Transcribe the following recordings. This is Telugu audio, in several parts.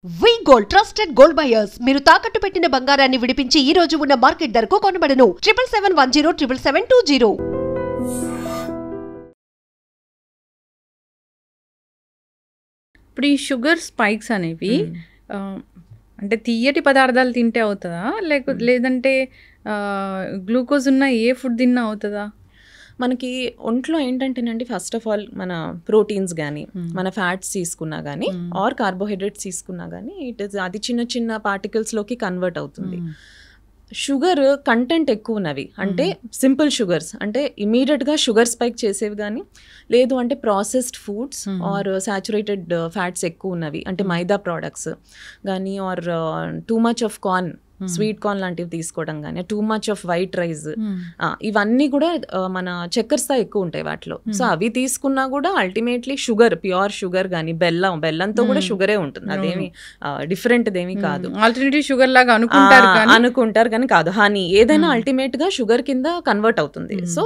వి గోల్డ్ ట్రస్టెడ్ గోల్డ్ బయర్స్ మీరు తాకట్టు పెట్టిన బంగారాన్ని విడిపించి ఈ రోజు ఉన్న మార్కెట్ ధరకు కొనబడను 7771077720. ఇప్పుడు ఈ షుగర్ స్పైక్స్ అనేవి అంటే తీయటి పదార్థాలు తింటే అవుతుందా లేదంటే గ్లూకోజ్ ఉన్న ఏ ఫుడ్ తిన్నా అవుతుందా? మనకి ఒంట్లో ఏంటంటేనండి, ఫస్ట్ ఆఫ్ ఆల్ మన ప్రోటీన్స్ కానీ మన ఫ్యాట్స్ తీసుకున్నా కానీ ఆర్ కార్బోహైడ్రేట్స్ తీసుకున్నా కానీ అది చిన్న చిన్న పార్టికల్స్లోకి కన్వర్ట్ అవుతుంది. షుగర్ కంటెంట్ ఎక్కువ ఉన్నవి అంటే సింపుల్ షుగర్స్ అంటే ఇమీడియట్గా షుగర్ స్పైక్ చేసేవి కానీ, లేదు అంటే processed foods or saturated fats ఎక్కువ ఉన్నవి అంటే మైదా ప్రోడక్ట్స్ కానీ or too much of corn, sweet corn లాంటివి తీసుకోవడం కానీ, too much of white rice, ఇవన్నీ కూడా మన చక్కెర స్థాయి ఎక్కువ ఉంటాయి వాటిలో. సో అవి తీసుకున్నా కూడా అల్టిమేట్లీ షుగర్, ప్యూర్ షుగర్ కానీ బెల్లంతో కూడా షుగరే ఉంటుంది, అదేమి డిఫరెంట్ దేమి కాదు. ఆల్టర్నేటివ్ షుగర్ లాగా అనుకుంటారు కానీ కాదు. హనీ ఏదైనా అల్టిమేట్ గా షుగర్ కింద కన్వర్ట్ అవుతుంది. సో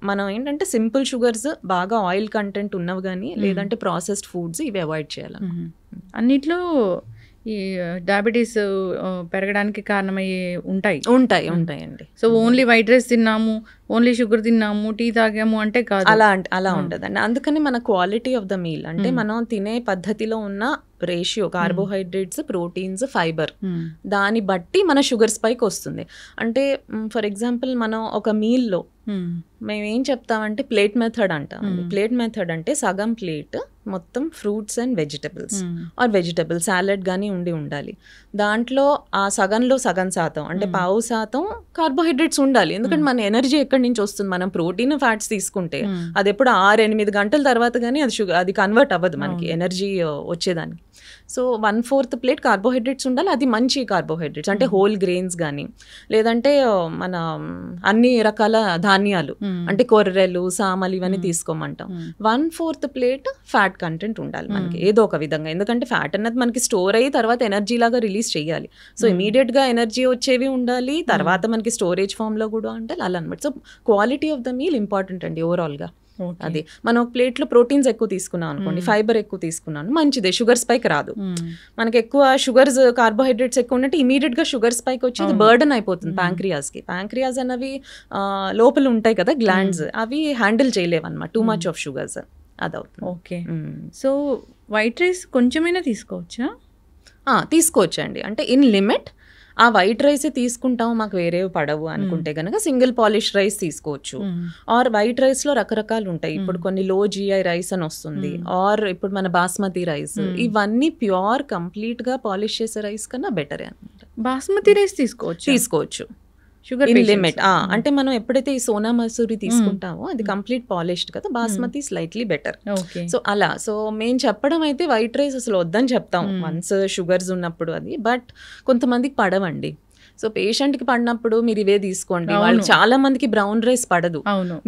మనం ఏంటంటే సింపుల్ షుగర్స్, బాగా ఆయిల్ కంటెంట్ ఉన్నవి కానీ, లేదంటే ప్రాసెస్డ్ ఫుడ్స్, ఇవి అవాయిడ్ చేయాలి. అన్నిట్లో ఈ డయాబెటీస్ పెరగడానికి కారణమయ్యే ఉంటాయండి. సో ఓన్లీ వైట్ రైస్ తిన్నాము, ఓన్లీ షుగర్ తిన్నాము, టీ తాగాము అంటే కాదు, అలా ఉండదండి. అందుకని మన క్వాలిటీ ఆఫ్ ద మీల్ అంటే మనం తినే పద్ధతిలో ఉన్న రేషియో, కార్బోహైడ్రేట్స్, ప్రోటీన్స్, ఫైబర్, దాన్ని బట్టి మన షుగర్ స్పైక్ వస్తుంది. అంటే ఫర్ ఎగ్జాంపుల్ మనం ఒక మీల్లో మేము ఏం చెప్తామంటే ప్లేట్ మెథడ్ అంటామండి. ప్లేట్ మెథడ్ అంటే సగం ప్లేట్ మొత్తం fruits and vegetables or vegetable salad కానీ ఉండాలి. దాంట్లో ఆ సగంలో సగం శాతం అంటే 1/2% కార్బోహైడ్రేట్స్ ఉండాలి. ఎందుకంటే మన ఎనర్జీ ఎక్కడి నుంచి వస్తుంది? మనం ప్రోటీన్, ఫ్యాట్స్ తీసుకుంటే అది ఎప్పుడు 6-8 గంటల తర్వాత కానీ అది కన్వర్ట్ అవ్వదు మనకి ఎనర్జీ వచ్చేదానికి. సో 1/4 ప్లేట్ కార్బోహైడ్రేట్స్ ఉండాలి. అది మంచి కార్బోహైడ్రేట్స్ అంటే హోల్ గ్రెయిన్స్ కానీ, లేదంటే మన అన్ని రకాల ధాన్యాలు అంటే కొర్రెలు, సామలు, ఇవన్నీ తీసుకోమంటాం. 1/4 ప్లేట్ ఫ్యాట్ కంటెంట్ ఉండాలి మనకి ఏదో ఒక విధంగా. ఎందుకంటే ఫ్యాట్ అన్నది మనకి స్టోర్ అయ్యి తర్వాత ఎనర్జీ లాగా రిలీజ్ చేయాలి. సో ఇమీడియట్ గా ఎనర్జీ వచ్చేవి ఉండాలి, తర్వాత మనకి స్టోరేజ్ ఫామ్ లో కూడా ఉండాలి, అలా అనమాట. So quality of the meal important అండి ఓవరాల్ గా. అది మనం ఒక ప్లేట్లో ప్రోటీన్స్ ఎక్కువ తీసుకున్నాం అనుకోండి, ఫైబర్ ఎక్కువ తీసుకున్నాను, మంచిదే, షుగర్ స్పైక్ రాదు. మనకి ఎక్కువ షుగర్స్, కార్బోహైడ్రేట్స్ ఎక్కువ ఉన్నట్టు ఇమీడియట్ గా షుగర్ స్పైక్ వచ్చేది బర్డన్ అయిపోతుంది ప్యాంక్రియాస్ కి. ప్యాంక్రియాస్ అనేవి లోపల ఉంటాయి కదా గ్లాండ్స్, అవి హ్యాండిల్ చేయలేవు అనమాట టూ మచ్ ఆఫ్ షుగర్స్, అదవుతుంది. ఓకే. సో వైట్ రైస్ కొంచెమైనా తీసుకోవచ్చా? తీసుకోవచ్చండి, అంటే ఇన్ లిమిట్. ఆ వైట్ రైస్ తీసుకుంటాం, మాకు వేరేవి పడవు అనుకుంటే కనుక సింగిల్ పాలిష్ రైస్ తీసుకోవచ్చు. ఆర్ వైట్ రైస్ లో రకరకాలు ఉంటాయి. ఇప్పుడు కొన్ని లో GI రైస్ అని వస్తుంది, ఆర్ ఇప్పుడు మన బాస్మతి రైస్, ఇవన్నీ ప్యూర్ కంప్లీట్ గా పాలిష్ చేసే రైస్ కన్నా బెటరే అనమాట. బాస్మతి రైస్ తీసుకోవచ్చు షుగర్ ఇన్ లిమిట్. అంటే మనం ఎప్పుడైతే ఈ సోనా మసూరి తీసుకుంటామో అది కంప్లీట్ పాలిష్డ్ కదా, బాస్మతి స్లైట్లీ బెటర్. సో అలా మేము చెప్పడం అయితే వైట్ రైస్ అసలు వద్దని చెప్తాం వన్స్ షుగర్స్ ఉన్నప్పుడు అది. బట్ కొంతమందికి పడవండి. సో పేషెంట్ కి పడినప్పుడు మీరు ఇవే తీసుకోండి. వాళ్ళు చాలా మందికి బ్రౌన్ రైస్ పడదు,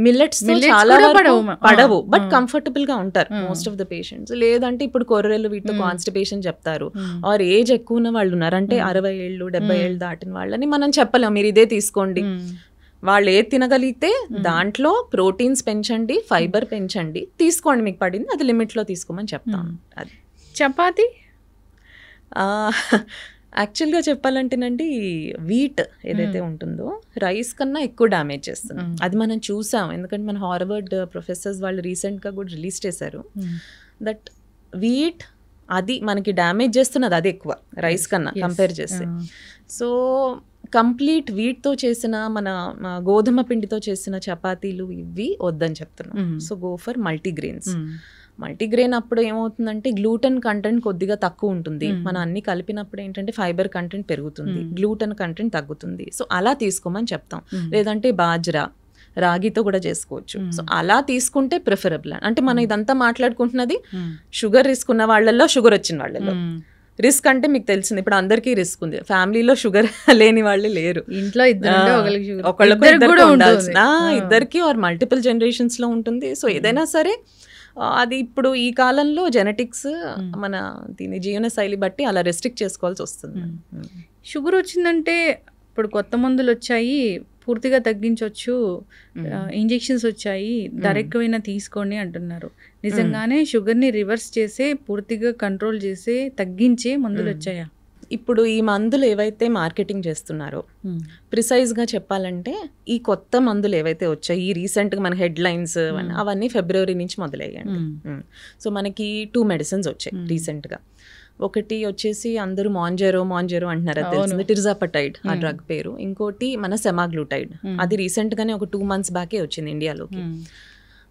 మిల్లెట్స్ చాలా పడవు, బట్ కంఫర్టబుల్ గా ఉంటారు మోస్ట్ ఆఫ్ ద పేషెంట్స్. లేదంటే ఇప్పుడు కొర్రెలు, వీటితో కాన్స్టిపేషన్ చెప్తారు, ఆర్ ఏజ్ ఎక్కువ ఉన్న వాళ్ళు ఉన్నారు అంటే 60 ఏళ్ళు 70 ఏళ్ళు దాటిన వాళ్ళని మనం చెప్పలేం మీరు ఇదే తీసుకోండి. వాళ్ళు ఏది తినగలిగితే దాంట్లో ప్రోటీన్స్ పెంచండి, ఫైబర్ పెంచండి, తీసుకోండి, మీకు పడింది అది లిమిట్ లో తీసుకోమని చెప్తాను. అది చపాతీ యాక్చువల్గా చెప్పాలంటేనండి వీట్ ఏదైతే ఉంటుందో రైస్ కన్నా ఎక్కువ డ్యామేజ్ చేస్తుంది. అది మనం చూసాం, ఎందుకంటే మన హార్వర్డ్ ప్రొఫెసర్స్ వాళ్ళు రీసెంట్గా కూడా రిలీజ్ చేశారు దట్ వీట్ అది మనకి డ్యామేజ్ చేస్తున్నది అది ఎక్కువ రైస్ కన్నా కంపేర్ చేస్తే. సో కంప్లీట్ వీట్తో చేసిన మన గోధుమ పిండితో చేసిన చపాతీలు ఇవి వద్దని చెప్తున్నాం. So go for multigrains. Multigrain అప్పుడు ఏమవుతుందంటే గ్లూటెన్ కంటెంట్ కొద్దిగా తక్కువ ఉంటుంది, మనం అన్ని కలిపినప్పుడు ఏంటంటే ఫైబర్ కంటెంట్ పెరుగుతుంది, గ్లూటెన్ కంటెంట్ తగ్గుతుంది. సో అలా తీసుకోమని చెప్తాం. లేదంటే బాజ్రా, రాగితో కూడా చేసుకోవచ్చు. సో అలా తీసుకుంటే ప్రిఫరబుల్. అంటే మనం ఇదంతా మాట్లాడుకుంటున్నది షుగర్ రిస్క్ ఉన్న వాళ్ళల్లో, షుగర్ వచ్చిన వాళ్ళల్లో. రిస్క్ అంటే మీకు తెలిసింది ఇప్పుడు అందరికీ రిస్క్ ఉంది, ఫ్యామిలీలో షుగర్ లేని వాళ్ళు లేరు, ఇంట్లో ఇద్దరికి ఆర్ మల్టిపుల్ జనరేషన్స్ లో ఉంటుంది. సో ఏదైనా సరే అది ఇప్పుడు ఈ కాలంలో జెనెటిక్స్ మన దీని జీవన శైలి బట్టి అలా రెస్ట్రిక్ట్ చేసుకోవాల్సి వస్తుంది. షుగర్ వచ్చిందంటే ఇప్పుడు కొత్త మందులు వచ్చాయి, పూర్తిగా తగ్గించవచ్చు, ఇంజెక్షన్స్ వచ్చాయి, ధర ఎక్కువైనా తీసుకోండి అంటున్నారు. నిజంగానే షుగర్ని రివర్స్ చేసే, పూర్తిగా కంట్రోల్ చేసే, తగ్గించే మందులు వచ్చాయా? ఇప్పుడు ఈ మందులు ఏవైతే మార్కెటింగ్ చేస్తున్నారో ప్రిసైజ్గా చెప్పాలంటే ఈ కొత్త మందులు ఏవైతే వచ్చాయి, ఈ రీసెంట్గా మన హెడ్లైన్స్ అవన్నీ ఫిబ్రవరి నుంచి మొదలయ్యాయండి. సో మనకి 2 మెడిసిన్స్ వచ్చాయి రీసెంట్గా. ఒకటి వచ్చేసి అందరూ మాంజెరో అంటున్నారు, అది తెలిసింది, టిర్జాపటైడ్ ఆ డ్రగ్ పేరు. ఇంకోటి మన సెమాగ్లూటైడ్, అది రీసెంట్గానే ఒక 2 months బ్యాకే వచ్చింది ఇండియాలోకి.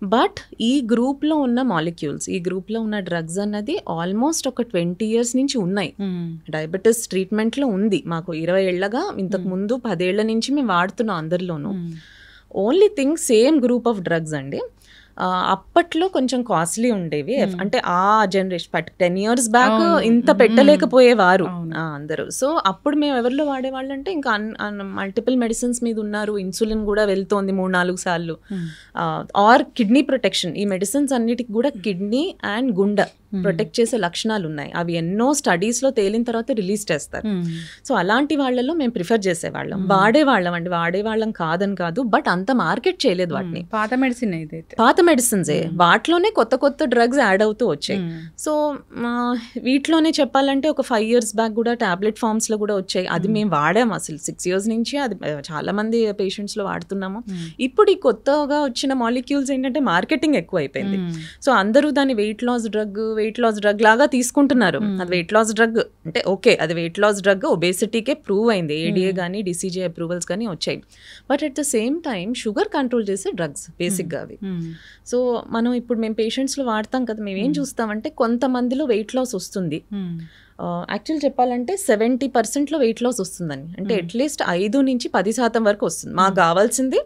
బట్ ఈ గ్రూప్లో ఉన్న మాలిక్యూల్స్, ఈ గ్రూప్లో ఉన్న డ్రగ్స్ అన్నది ఆల్మోస్ట్ ఒక 20 years నుంచి ఉన్నాయి. డయాబెటీస్ ట్రీట్మెంట్లో ఉంది మాకు 20 ఏళ్ళగా, ఇంతకు ముందు 10 ఏళ్ల నుంచి మేము వాడుతున్నాం అందరిలోనూ. Only thing same group of drugs అండి. అప్పట్లో కొంచెం కాస్ట్లీ ఉండేవి, అంటే ఆ జనరేషన్ 10 years బ్యాక్ ఇంత పెట్టలేకపోయేవారు అందరూ. సో అప్పుడు మేము ఎవరిలో వాడేవాళ్ళు అంటే ఇంకా మల్టిపుల్ మెడిసిన్స్ మీద ఉన్నారు, ఇన్సులిన్ కూడా వెళ్తోంది 3-4 సార్లు, ఆర్ కిడ్నీ ప్రొటెక్షన్. ఈ మెడిసిన్స్ అన్నిటికి కూడా కిడ్నీ అండ్ గుండె ప్రొటెక్ట్ చేసే లక్షణాలు ఉన్నాయి. అవి ఎన్నో స్టడీస్లో తేలిన తర్వాత రిలీజ్ చేస్తారు. సో అలాంటి వాళ్ళలో మేము ప్రిఫర్ చేసేవాళ్ళం, వాడేవాళ్ళం కాదని కాదు, బట్ అంత మార్కెట్ చేయలేదు వాటిని. పాత మెడిసిన్సే, వాటిలోనే కొత్త కొత్త డ్రగ్స్ యాడ్ అవుతూ వచ్చాయి. సో వీటిలోనే చెప్పాలంటే ఒక 5 years బ్యాక్ కూడా టాబ్లెట్ ఫార్మ్స్లో కూడా వచ్చాయి. అది మేము వాడాము అసలు 6 years నుంచి, అది చాలా మంది పేషెంట్స్లో వాడుతున్నాము. ఇప్పుడు ఈ కొత్తగా వచ్చిన మాలిక్యూల్స్ ఏంటంటే మార్కెటింగ్ ఎక్కువ అయిపోయింది. సో అందరూ దాన్ని వెయిట్ లాస్ డ్రగ్ లాగా తీసుకుంటున్నారు. అది వెయిట్ లాస్ డ్రగ్ అంటే ఓకే, అది వెయిట్ లాస్ డ్రగ్, ఒబేసిటీకే ప్రూవ్ అయింది, ఏడిఏ కానీ డిసిజే అప్రూవల్స్ కానీ వచ్చాయి. But at the same time sugar control చేసే డ్రగ్స్ బేసిక్గా అవి. సో మనం ఇప్పుడు మేము పేషెంట్స్లో వాడతాం కదా, మేము ఏం చూస్తామంటే కొంతమందిలో వెయిట్ లాస్ వస్తుంది. యాక్చువల్ చెప్పాలంటే 70% వెయిట్ లాస్ వస్తుందని, అంటే అట్లీస్ట్ 5 నుంచి 10% వరకు వస్తుంది. మాకు కావాల్సింది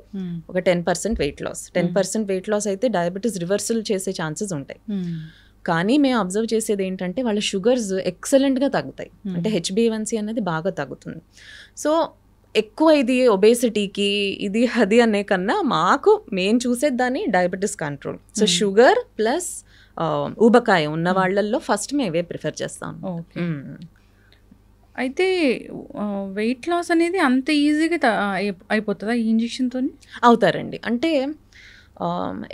ఒక 10% వెయిట్ లాస్. 10% వెయిట్ లాస్ అయితే డయాబెటీస్ రివర్సల్ చేసే ఛాన్సెస్ ఉంటాయి. కానీ మేము అబ్జర్వ్ చేసేది ఏంటంటే వాళ్ళ షుగర్స్ ఎక్సలెంట్గా తగ్గుతాయి, అంటే HbA1c అనేది బాగా తగ్గుతుంది. సో ఎక్కువ ఇది ఒబేసిటీకి ఇది అది అనే కన్నా మాకు మేము చూసేదాన్ని diabetes control. So sugar plus ఊబకాయ ఉన్న వాళ్ళల్లో ఫస్ట్ మేమే ప్రిఫర్ చేస్తాం. అయితే వెయిట్ లాస్ అనేది అంత ఈజీగా అయిపోతుందా ఈ ఇంజెక్షన్తో? అవుతారండి, అంటే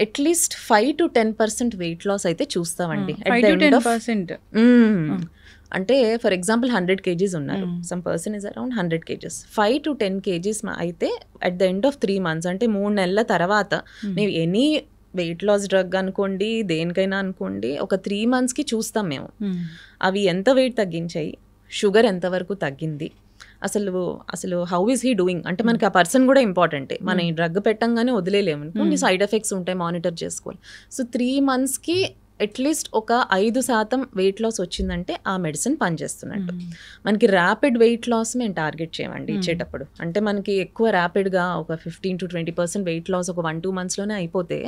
అట్లీస్ట్ 5 to 10% వెయిట్ లాస్ అయితే చూస్తామండి. 5-10%. అంటే ఫర్ ఎగ్జాంపుల్ 100 kgs ఉన్నారు, some person is around 100 kgs, 5 to 10 kgs అయితే at the end of 3 months, అంటే 3 నెలల తర్వాత మేము ఎనీ వెయిట్ లాస్ డ్రగ్ అనుకోండి, దేనికైనా అనుకోండి, ఒక 3 monthsకి చూస్తాం మేము అవి ఎంత వెయిట్ తగ్గించాయి, షుగర్ ఎంతవరకు తగ్గింది, అసలు హౌ ఈస్ హీ డూయింగ్. అంటే మనకి ఆ పర్సన్ కూడా ఇంపార్టెంటే, మన ఈ డ్రగ్ పెట్టంగానే వదిలేలేము, కొన్ని సైడ్ ఎఫెక్ట్స్ ఉంటాయి, మానిటర్ చేసుకోవాలి. సో 3 monthsకి అట్లీస్ట్ ఒక 5% వెయిట్ లాస్ వచ్చిందంటే ఆ మెడిసిన్ పనిచేస్తున్నట్టు. మనకి ర్యాపిడ్ వెయిట్ లాస్ మేము టార్గెట్ చేయమండి ఇచ్చేటప్పుడు. అంటే మనకి ఎక్కువ ర్యాపిడ్గా ఒక 15 to 20% వెయిట్ లాస్ ఒక 1-2 monthsలోనే అయిపోతే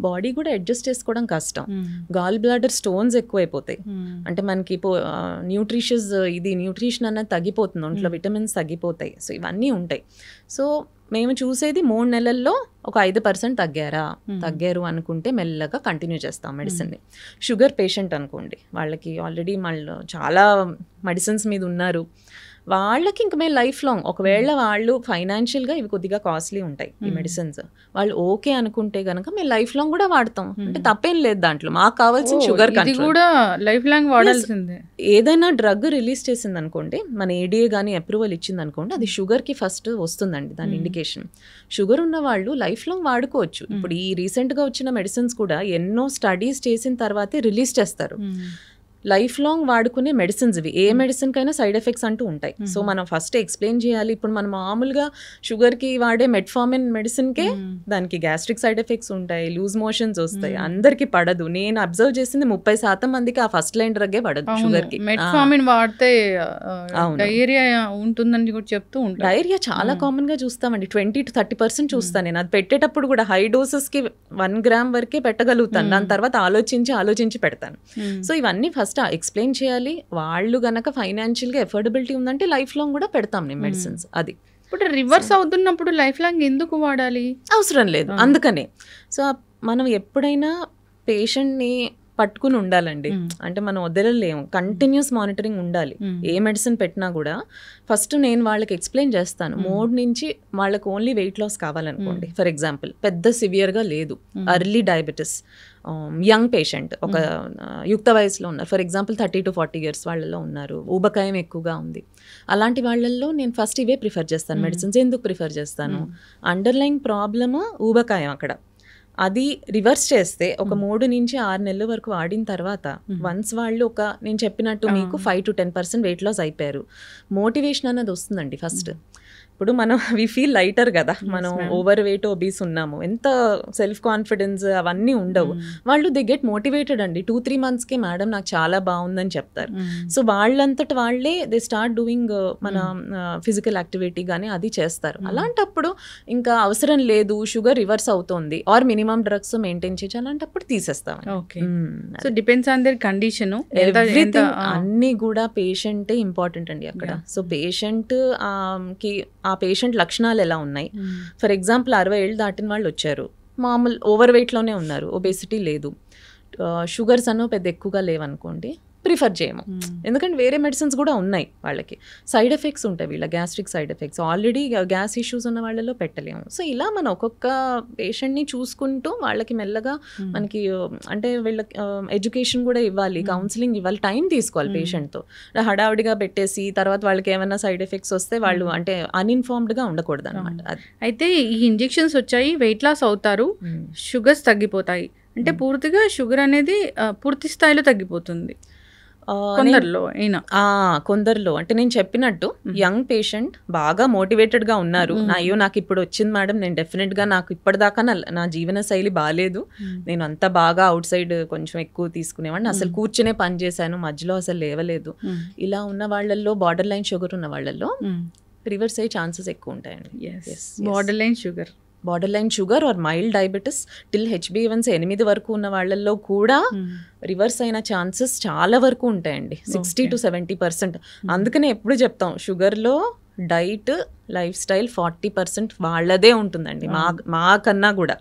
బాడీ కూడా అడ్జస్ట్ చేసుకోవడం కష్టం. గాల్ బ్లాడర్ స్టోన్స్ ఎక్కువైపోతాయి, అంటే మనకి న్యూట్రిషన్ అన్నది తగ్గిపోతుంది, ఒంట్లో విటమిన్స్ తగ్గిపోతాయి. సో ఇవన్నీ ఉంటాయి. సో మేము చూసేది 3 నెలల్లో ఒక 5% తగ్గారు అనుకుంటే మెల్లగా కంటిన్యూ చేస్తాం మెడిసిన్ని. షుగర్ పేషెంట్ అనుకోండి, వాళ్ళకి ఆల్రెడీ వాళ్ళు చాలా మెడిసిన్స్ మీద ఉన్నారు, వాళ్ళకి ఇంక మేము లైఫ్ లాంగ్, ఒకవేళ వాళ్ళు ఫైనాన్షియల్గా ఇవి కొద్దిగా కాస్ట్లీ ఉంటాయి ఈ మెడిసిన్స్, వాళ్ళు ఓకే అనుకుంటే కనుక మేము లైఫ్ లాంగ్ కూడా వాడతాం, అంటే తప్పేం లేదు దాంట్లో. మాకు కావాల్సిన షుగర్ కంట్రోల్ కూడా లైఫ్ లాంగ్ వాడాల్సిందే. ఏదైనా డ్రగ్ రిలీజ్ చేసింది అనుకోండి, మన ఏడిఏ కానీ అప్రూవల్ ఇచ్చింది అనుకోండి, అది షుగర్కి ఫస్ట్ వస్తుందండి దాని ఇండికేషన్. షుగర్ ఉన్న వాళ్ళు లైఫ్ లాంగ్ వాడుకోవచ్చు. ఇప్పుడు ఈ రీసెంట్గా వచ్చిన మెడిసిన్స్ కూడా ఎన్నో స్టడీస్ చేసిన తర్వాతే రిలీజ్ చేస్తారు. లైఫ్ లాంగ్ వాడుకునే మెడిసిన్స్ ఇవి. ఏ మెడిసిన్ కైనా సైడ్ ఎఫెక్ట్స్ అంటూ ఉంటాయి. సో మనం ఫస్ట్ ఎక్స్ప్లెయిన్ చేయాలి. ఇప్పుడు మనం మామూలుగా షుగర్కి వాడే మెట్ఫార్మిన్ మెడిసిన్కే దానికి గ్యాస్ట్రిక్ సైడ్ ఎఫెక్ట్స్ ఉంటాయి, లూజ్ మోషన్స్ వస్తాయి, అందరికి పడదు. నేను అబ్జర్వ్ చేసింది 30% మందికి ఆ ఫస్ట్ లైన్ డ్రగ్గే పడదు షుగర్కి. మెట్ఫార్మిన్ వాడితే డయేరియా ఉంటుందని కూడా చెప్తూ ఉంటారు. డయేరియా చాలా కామన్ గా చూస్తామండి, 20 to 30% చూస్తాను నేను. అది పెట్టేటప్పుడు కూడా హై డోసెస్కి 1 gram వరకే పెట్టగలుగుతాను, దాని తర్వాత ఆలోచించి పెడతాను. సో ఇవన్నీ ఫస్ట్ ఎక్స్ప్లెయిన్ చేయాలి. వాళ్ళు గనక ఫైనాన్షియల్గా ఎఫోర్డబిలిటీ ఉందంటే లైఫ్ లాంగ్ కూడా పెడతాం నేను మెడిసిన్స్. అది ఇప్పుడు రివర్స్ అవుతున్నప్పుడు లైఫ్ లాంగ్ ఎందుకు వాడాలి? అవసరం లేదు, అందుకనే. సో మనం ఎప్పుడైనా పేషెంట్ని పట్టుకుని ఉండాలండి. అంటే మనం వదలలేము, కంటిన్యూస్ మానిటరింగ్ ఉండాలి. ఏ మెడిసిన్ పెట్టినా కూడా ఫస్ట్ నేను వాళ్ళకి ఎక్స్ప్లెయిన్ చేస్తాను. మోడ్ నుంచి వాళ్ళకి ఓన్లీ వెయిట్ లాస్ కావాలనుకోండి, ఫర్ ఎగ్జాంపుల్ పెద్ద సివియర్గా లేదు, అర్లీ డయాబెటిస్, యంగ్ పేషెంట్, ఒక యుక్త వయసులో ఉన్నారు, ఫర్ ఎగ్జాంపుల్ 30 to 40 years వాళ్ళలో ఉన్నారు, ఊబకాయం ఎక్కువగా ఉంది, అలాంటి వాళ్ళల్లో నేను ఫస్ట్ ఇవే ప్రిఫర్ చేస్తాను మెడిసిన్స్. ఎందుకు ప్రిఫర్ చేస్తాను? అండర్లైన్ ప్రాబ్లమ్ ఊబకాయం, అక్కడ అది రివర్స్ చేస్తే ఒక 3 నుంచి 6 నెలల వరకు వాడిన తర్వాత వన్స్ వాళ్ళు నేను చెప్పినట్టు మీకు 5 to 10% వెయిట్ లాస్ అయిపోయారు, మోటివేషన్ అన్నది వస్తుందండి ఫస్ట్. ఇప్పుడు మనం వి ఫీల్ లైటర్ కదా, మనం ఓవర్ వెయిట్ ఒబీస్ ఉన్నాము, ఎంత సెల్ఫ్ కాన్ఫిడెన్స్ అవన్నీ ఉండవు. వాళ్ళు దే గెట్ మోటివేటెడ్ అండి. 2-3 monthsకే మేడం నాకు చాలా బాగుందని చెప్తారు. సో వాళ్ళంతట వాళ్ళే దే స్టార్ట్ డూయింగ్ మన ఫిజికల్ యాక్టివిటీ కానీ అది చేస్తారు. అలాంటప్పుడు ఇంకా అవసరం లేదు, షుగర్ రివర్స్ అవుతోంది ఆర్ మినిమం డ్రగ్స్ మెయింటైన్ చేయొచ్చు, అలాంటిప్పుడు తీసేస్తాం. So depends on their condition, అన్ని కూడా పేషెంటే ఇంపార్టెంట్ అండి అక్కడ. సో పేషెంట్ కి ఆ పేషెంట్ లక్షణాలు ఎలా ఉన్నాయి, ఫర్ ఎగ్జాంపుల్ 60 ఏళ్ళు దాటిన వాళ్ళు వచ్చారు, మామూలు ఓవర్ వెయిట్లోనే ఉన్నారు, ఒబేసిటీ లేదు, షుగర్స్ అన్నో పెద్ద ఎక్కువగా లేవనుకోండి, ప్రిఫర్ చేయము. ఎందుకంటే వేరే మెడిసిన్స్ కూడా ఉన్నాయి, వాళ్ళకి సైడ్ ఎఫెక్ట్స్ ఉంటాయి, వీళ్ళ gastric side effects, already gas issues ఉన్న వాళ్ళలో పెట్టలేము. సో ఇలా మనం ఒక్కొక్క పేషెంట్ని చూసుకుంటూ వాళ్ళకి మెల్లగా మనకి అంటే వీళ్ళకి ఎడ్యుకేషన్ కూడా ఇవ్వాలి, కౌన్సిలింగ్ ఇవ్వాలి, టైం తీసుకోవాలి పేషెంట్తో. హడావిడిగా పెట్టేసి తర్వాత వాళ్ళకి ఏమైనా సైడ్ ఎఫెక్ట్స్ వస్తే వాళ్ళు అంటే అన్ఇన్ఫార్మ్డ్గా ఉండకూడదు అనమాట. అయితే ఈ ఇంజెక్షన్స్ వచ్చాయి, వెయిట్ లాస్ అవుతారు, షుగర్స్ తగ్గిపోతాయి అంటే పూర్తిగా షుగర్ అనేది పూర్తి స్థాయిలో తగ్గిపోతుంది కొందరిలో. అంటే నేను చెప్పినట్టు యంగ్ పేషెంట్ బాగా మోటివేటెడ్గా ఉన్నారు, అయ్యో నాకు ఇప్పుడు వచ్చింది మేడం, నేను డెఫినెట్గా నాకు ఇప్పటిదాకా నా జీవన శైలి బాగాలేదు, నేను అంతా బాగా అవుట్ సైడ్ కొంచెం ఎక్కువ తీసుకునేవాడిని, అసలు కూర్చునే పని చేశాను, మధ్యలో అసలు లేవలేదు, ఇలా ఉన్న వాళ్ళల్లో బార్డర్ లైన్ షుగర్ ఉన్న వాళ్ళల్లో రివర్స్ అయ్యే ఛాన్సెస్ ఎక్కువ ఉంటాయండి. Border line sugar are mild diabetes till HbA1c 8 వరకు ఉన్న వాళ్ళల్లో కూడా రివర్స్ అయిన ఛాన్సెస్ చాలా వరకు ఉంటాయండి, 60 to 70%. అందుకనే ఎప్పుడు చెప్తాం షుగర్లో డైట్ లైఫ్ స్టైల్ 40% వాళ్ళదే ఉంటుందండి, మాకన్నా కూడా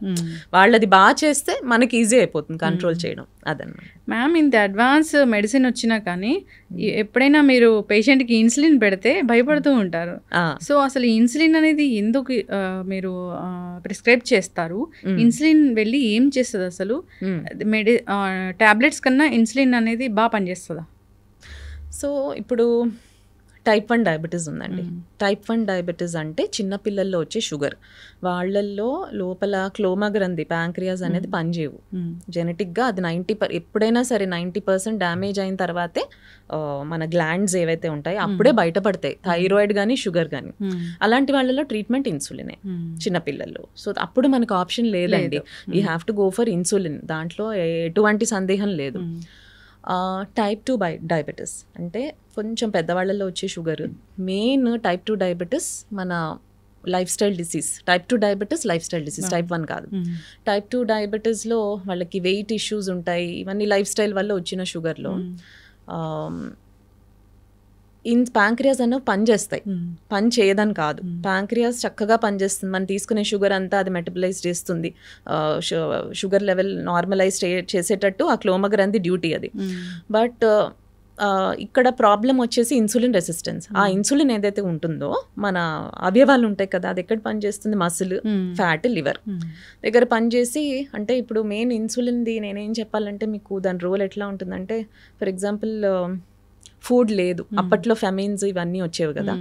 వాళ్ళది బాగా చేస్తే మనకి ఈజీ అయిపోతుంది కంట్రోల్ చేయడం. అదన్నమాట మ్యామ్. ఇంత అడ్వాన్స్ మెడిసిన్ వచ్చినా కానీ ఎప్పుడైనా మీరు పేషెంట్కి ఇన్సులిన్ పెడితే భయపడుతూ ఉంటారు. సో అసలు ఇన్సులిన్ అనేది ఎందుకు మీరు ప్రిస్క్రైబ్ చేస్తారు? ఇన్సులిన్ వెళ్ళి ఏం చేస్తుంది అసలు? టాబ్లెట్స్ కన్నా ఇన్సులిన్ అనేది బాగా పనిచేస్తుందా? సో ఇప్పుడు టైప్ 1 డయాబెటీస్ ఉందండి. టైప్ 1 డయాబెటీస్ అంటే చిన్నపిల్లల్లో వచ్చే షుగర్, వాళ్ళల్లో లోపల క్లోమా గ్రంథి ప్యాంక్రియాస్ అనేది పనిచేయవు జెనెటిక్గా. అది 90 ఎప్పుడైనా సరే 90% డ్యామేజ్ అయిన తర్వాతే మన గ్లాండ్స్ ఏవైతే ఉంటాయో అప్పుడే బయటపడతాయి, థైరాయిడ్ కానీ షుగర్ కానీ. అలాంటి వాళ్ళలో ట్రీట్మెంట్ ఇన్సులినే చిన్నపిల్లల్లో. సో అప్పుడు మనకు ఆప్షన్ లేదండి, we have to go for insulin, దాంట్లో ఎటువంటి సందేహం లేదు. టైప్ 2 డయాబెటీస్ అంటే కొంచెం పెద్దవాళ్ళలో వచ్చే షుగర్. మెయిన్ టైప్ 2 డయాబెటీస్ మన life style disease. Type 2 diabetes life style disease, type 1 కాదు. టైప్ 2 డయాబెటీస్లో వాళ్ళకి వెయిట్ ఇష్యూస్ ఉంటాయి, ఇవన్నీ లైఫ్ స్టైల్ వల్ల వచ్చిన షుగర్లో. ప్యాంక్రియాస్ అనేవి పనిచేస్తాయి, పని చేయదని కాదు, ప్యాంక్రియాస్ చక్కగా పనిచేస్తుంది, మనం తీసుకునే షుగర్ అంతా అది మెటబలైజ్ చేస్తుంది, షుగర్ లెవెల్ నార్మలైజ్ చేసేటట్టు ఆ క్లోమ గ్రంథి డ్యూటీ అది. బట్ ఇక్కడ ప్రాబ్లం వచ్చేసి ఇన్సులిన్ రెసిస్టెన్స్. ఆ ఇన్సులిన్ ఏదైతే ఉంటుందో మన అవయవాలు ఉంటాయి కదా, అది ఎక్కడ పనిచేస్తుంది? మసిల్, ఫ్యాట్, లివర్ దగ్గర పనిచేసి. అంటే ఇప్పుడు మెయిన్ ఇన్సులిన్ది నేనేం చెప్పాలంటే మీకు దాని రోల్ ఎట్లా ఉంటుందంటే, ఫర్ ఎగ్జాంపుల్ ఫుడ్ లేదు, అప్పట్లో ఫెమిన్స్ ఇవన్నీ వచ్చేవి కదా,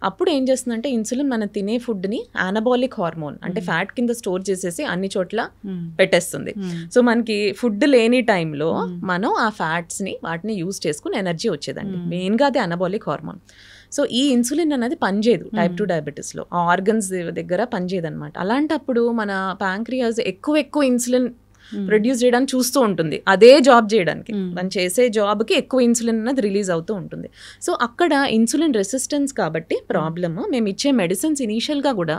అప్పుడు ఏం చేస్తుందంటే ఇన్సులిన్ మన తినే ఫుడ్ని యానబాలిక్ హార్మోన్ అంటే ఫ్యాట్ కింద స్టోర్ చేసేసి అన్ని చోట్ల పెట్టేస్తుంది. సో మనకి ఫుడ్ లేని టైంలో మనం ఆ ఫ్యాట్స్ని వాటిని యూజ్ చేసుకుని ఎనర్జీ వచ్చేదండి, మెయిన్గా అది యానబాలిక్ హార్మోన్. సో ఈ ఇన్సులిన్ అనేది పనిచేయదు టైప్ 2 డయాబెటీస్లో, ఆర్గన్స్ దగ్గర పనిచేయదు అనమాట. అలాంటప్పుడు మన ప్యాంక్రియాస్ ఎక్కువ ఇన్సులిన్ ప్రొడ్యూస్ చేయడానికి చూస్తూ ఉంటుంది, అదే జాబ్ చేయడానికి, మనం చేసే జాబ్కి ఎక్కువ ఇన్సులిన్ అనేది రిలీజ్ అవుతూ ఉంటుంది. సో అక్కడ ఇన్సులిన్ రెసిస్టెన్స్ కాబట్టి ప్రాబ్లమ్. మేము ఇచ్చే మెడిసిన్స్ ఇనీషియల్గా కూడా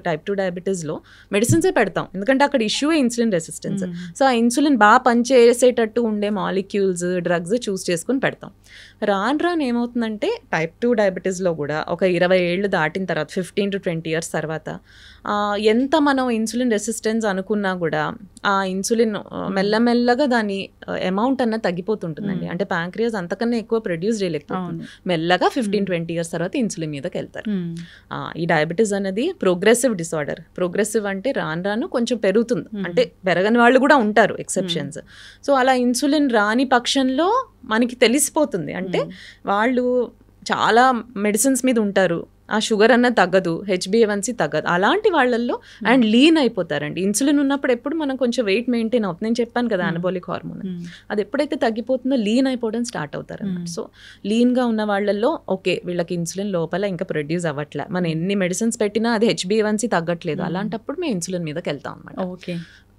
టైప్ 2 డయాబెటీస్లో మెడిసిన్సే పెడతాం, ఎందుకంటే అక్కడ ఇష్యూ ఇన్సులిన్ రెసిస్టెన్స్. సో ఆ ఇన్సులిన్ బాగా పనిచేసేటట్టు ఉండే మాలిక్యూల్స్, డ్రగ్స్ చూస్ చేసుకుని పెడతాం. రాను ఏమవుతుందంటే టైప్ 2 డయాబెటీస్లో కూడా ఒక 20 ఏళ్ళు దాటిన తర్వాత 15 to 20 years తర్వాత ఎంత మనం ఇన్సులిన్ రెసిస్టెన్స్ అనుకున్నా కూడా ఆ ఇన్సులిన్ మెల్లమెల్లగా దాని అమౌంట్ అన్నది తగ్గిపోతుంటుందండి. అంటే ప్యాంక్రియాస్ అంతకన్నా ఎక్కువ ప్రొడ్యూస్ చేయలేకపోతుంది. మెల్లగా 15-20 ఇయర్స్ తర్వాత ఇన్సులిన్ మీదకి వెళ్తారు. ఈ డయాబెటీస్ అనేది ప్రోగ్రెసివ్ డిసార్డర్. ప్రోగ్రెసివ్ అంటే రాను కొంచెం పెరుగుతుంది, అంటే పెరగని వాళ్ళు కూడా ఉంటారు ఎక్సెప్షన్స్. సో అలా ఇన్సులిన్ రాని పక్షంలో మనకి తెలిసిపోతుంది. అంటే వాళ్ళు చాలా మెడిసిన్స్ మీద ఉంటారు, ఆ షుగర్ అన్నది తగ్గదు, HbA1c తగ్గదు, అలాంటి వాళ్ళల్లో అండ్ లీన్ అయిపోతారండి. ఇన్సులిన్ ఉన్నప్పుడు ఎప్పుడు మనం కొంచెం వెయిట్ మెయింటైన్ అవుతుంది. నేను చెప్పాను కదా అనబోలిక్ హార్మోన్, అది ఎప్పుడైతే తగ్గిపోతుందో లీన్ అయిపోవడం స్టార్ట్ అవుతారు అన్నమాట. సో లీన్గా ఉన్న వాళ్ళల్లో ఓకే వీళ్ళకి ఇన్సులిన్ లోపల ఇంకా ప్రొడ్యూస్ అవ్వట్లే, మనం ఎన్ని మెడిసిన్స్ పెట్టినా అది HbA1c తగ్గట్లేదు, అలాంటప్పుడు మేము ఇన్సులిన్ మీదకి వెళ్తాం అనమాట. ఓకే,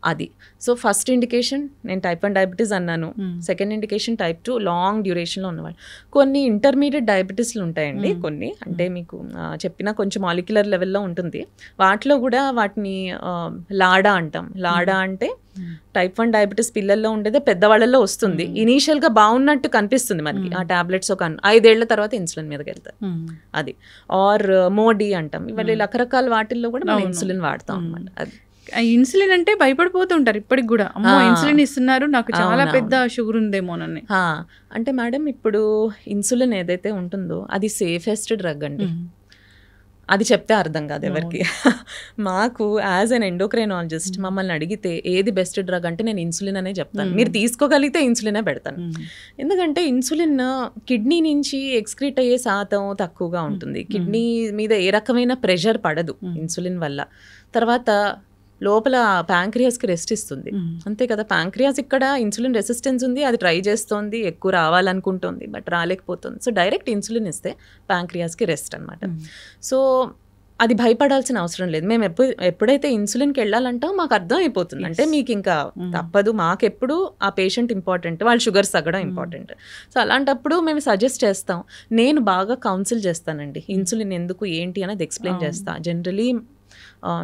అది. సో ఫస్ట్ ఇండికేషన్ నేను టైప్ 1 డయాబెటీస్ అన్నాను. సెకండ్ ఇండికేషన్ టైప్ 2 లాంగ్ డ్యూరేషన్లో ఉన్నవాళ్ళు. కొన్ని ఇంటర్మీడియట్ డయాబెటీస్లు ఉంటాయండి, కొన్ని అంటే మీకు చెప్పిన కొంచెం మాలిక్యులర్ లెవెల్లో ఉంటుంది. వాటిలో కూడా వాటిని లాడా అంటాం. లాడా అంటే టైప్ 1 డయాబెటీస్ పిల్లల్లో ఉండేదే పెద్దవాళ్ళలో వస్తుంది. ఇనీషియల్గా బాగున్నట్టు కనిపిస్తుంది మనకి ఆ టాబ్లెట్స్, ఒక 5 ఏళ్ల తర్వాత ఇన్సులిన్ మీదకి వెళ్తారు. అది. ఆర్ మోడీ అంటాం. ఇవాళ రకరకాల వాటిల్లో కూడా మనం ఇన్సులిన్ వాడతాం అన్నమాట. అది ఇన్సులిన్ అంటే భయపడిపోతుంటారు ఇప్పటికి కూడా, అమ్మో ఇన్సులిన్ ఇస్తున్నారు నాకు చాలా పెద్ద షుగర్ ఉందేమోనని. అంటే మేడం ఇప్పుడు ఇన్సులిన్ ఏదైతే ఉంటుందో అది సేఫెస్ట్ డ్రగ్ అండి. అది చెప్తే అర్థం కాదు ఎవరికి. మాకు యాజ్ అన్ ఎండోక్రైనాలజిస్ట్ మమ్మల్ని అడిగితే ఏది బెస్ట్ డ్రగ్ అంటే నేను ఇన్సులిన్ అనే చెప్తాను. మీరు తీసుకోగలిగితే ఇన్సులినే పెడతాను. ఎందుకంటే ఇన్సులిన్ కిడ్నీ నుంచి ఎక్స్క్రీట్ అయ్యే శాతం తక్కువగా ఉంటుంది. కిడ్నీ మీద ఏ రకమైన ప్రెషర్ పడదు ఇన్సులిన్ వల్ల. తర్వాత లోపల ప్యాంక్రియాస్కి రెస్ట్ ఇస్తుంది, అంతే కదా. ప్యాంక్రియాస్ ఇక్కడ ఇన్సులిన్ రెసిస్టెన్స్ ఉంది, అది ట్రై చేస్తోంది, ఎక్కువ రావాలనుకుంటుంది బట్ రాలేకపోతుంది. సో డైరెక్ట్ ఇన్సులిన్ ఇస్తే ప్యాంక్రియాస్కి రెస్ట్ అనమాట. సో అది భయపడాల్సిన అవసరం లేదు. మేము ఎప్పుడైతే ఇన్సులిన్కి వెళ్ళాలంటాం మాకు అర్థం అయిపోతుంది, అంటే మీకు ఇంకా తప్పదు, మాకెప్పుడు ఆ పేషెంట్ ఇంపార్టెంట్, వాళ్ళ షుగర్స్ తగ్గడం ఇంపార్టెంట్. సో అలాంటప్పుడు మేము సజెస్ట్ చేస్తాం. నేను బాగా కౌన్సిల్ చేస్తానండి, ఇన్సులిన్ ఎందుకు ఏంటి అనేది ఎక్స్ప్లెయిన్ చేస్తాను. జనరలీ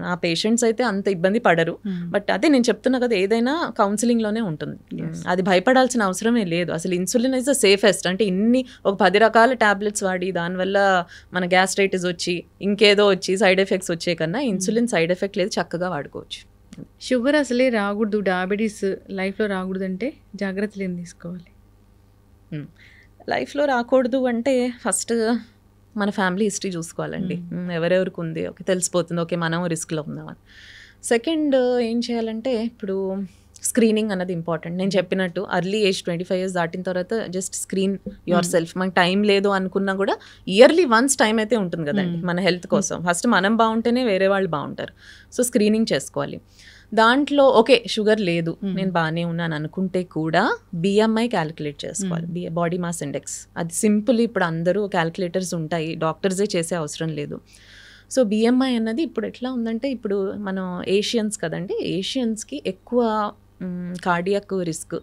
నా పేషెంట్స్ అయితే అంత ఇబ్బంది పడరు, బట్ అదే నేను చెప్తున్నా కదా ఏదైనా కౌన్సిలింగ్లోనే ఉంటుంది. అది భయపడాల్సిన అవసరమే లేదు. అసలు ఇన్సులిన్ ఇస్ ద సేఫెస్ట్. అంటే ఒక 10 రకాల టాబ్లెట్స్ వాడి దానివల్ల మన గ్యాస్ట్రైటిస్ వచ్చి ఇంకేదో వచ్చి సైడ్ ఎఫెక్ట్స్ వచ్చే కన్నా ఇన్సులిన్ సైడ్ ఎఫెక్ట్ లేదు, చక్కగా వాడుకోవచ్చు. షుగర్ అసలే రాకూడదు, డయాబెటీస్ లైఫ్లో రాకూడదు అంటే జాగ్రత్తలు ఏం తీసుకోవాలి? లైఫ్లో రాకూడదు అంటే ఫస్ట్ మన ఫ్యామిలీ హిస్టరీ చూసుకోవాలండి. ఎవరెవరికి ఉంది ఓకే తెలిసిపోతుంది, ఓకే మనం రిస్క్లో ఉందామని. సెకండ్ ఏం చేయాలంటే ఇప్పుడు స్క్రీనింగ్ అన్నది ఇంపార్టెంట్. నేను చెప్పినట్టు అర్లీ ఏజ్ 25 years దాటిన తర్వాత జస్ట్ స్క్రీన్ యువర్ సెల్ఫ్. మనకు టైం లేదు అనుకున్నా కూడా ఇయర్లీ వన్స్ టైం అయితే ఉంటుంది కదండి మన హెల్త్ కోసం. ఫస్ట్ మనం బాగుంటేనే వేరే వాళ్ళు బాగుంటారు. సో స్క్రీనింగ్ చేసుకోవాలి. దాంట్లో ఓకే షుగర్ లేదు నేను బాగానే ఉన్నాను అనుకుంటే కూడా BMI క్యాలిక్యులేట్ చేసుకోవాలి, బాడీ మాస్ ఇండెక్స్. అది సింపుల్, ఇప్పుడు అందరూ క్యాలిక్యులేటర్స్ ఉంటాయి, డాక్టర్సే చేసే అవసరం లేదు. సో BMI అన్నది ఇప్పుడు ఎట్లా ఉందంటే, ఇప్పుడు మనం ఏషియన్స్ కదండి, ఏషియన్స్కి ఎక్కువ కార్డియాక్ రిస్క్,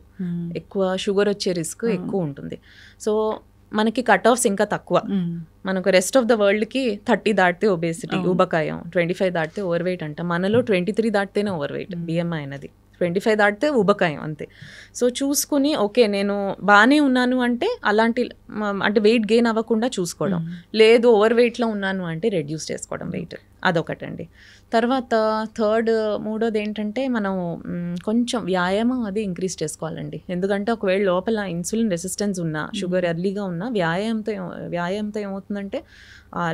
ఎక్కువ షుగర్ వచ్చే రిస్క్ ఎక్కువ ఉంటుంది. సో మనకి కట్ ఆఫ్స్ ఇంకా తక్కువ. మనకు రెస్ట్ ఆఫ్ ద వరల్డ్కి 30 దాటితే ఒబేసిటీ, ఊబకాయం, 25 దాటితే ఓవర్ వెయిట్ అంట. మనలో 23 దాటితేనే ఓవర్ వెయిట్ BMI అనేది, 25 దాటితే ఊబకాయం అంతే. సో చూసుకుని ఓకే నేను బాగానే ఉన్నాను అంటే అలాంటి అంటే వెయిట్ గెయిన్ అవ్వకుండా చూసుకోవడం, లేదు ఓవర్ వెయిట్లో ఉన్నాను అంటే రెడ్యూస్ చేసుకోవడం వెయిట్, అదొకటండి. తర్వాత మూడోది ఏంటంటే మనం కొంచెం వ్యాయామం అది ఇంక్రీజ్ చేసుకోవాలండి. ఎందుకంటే ఒకవేళ లోపల ఇన్సులిన్ రెసిస్టెన్స్ ఉన్నా, షుగర్ ఎర్లీగా ఉన్నా, వ్యాయామంతో ఏమవుతుందంటే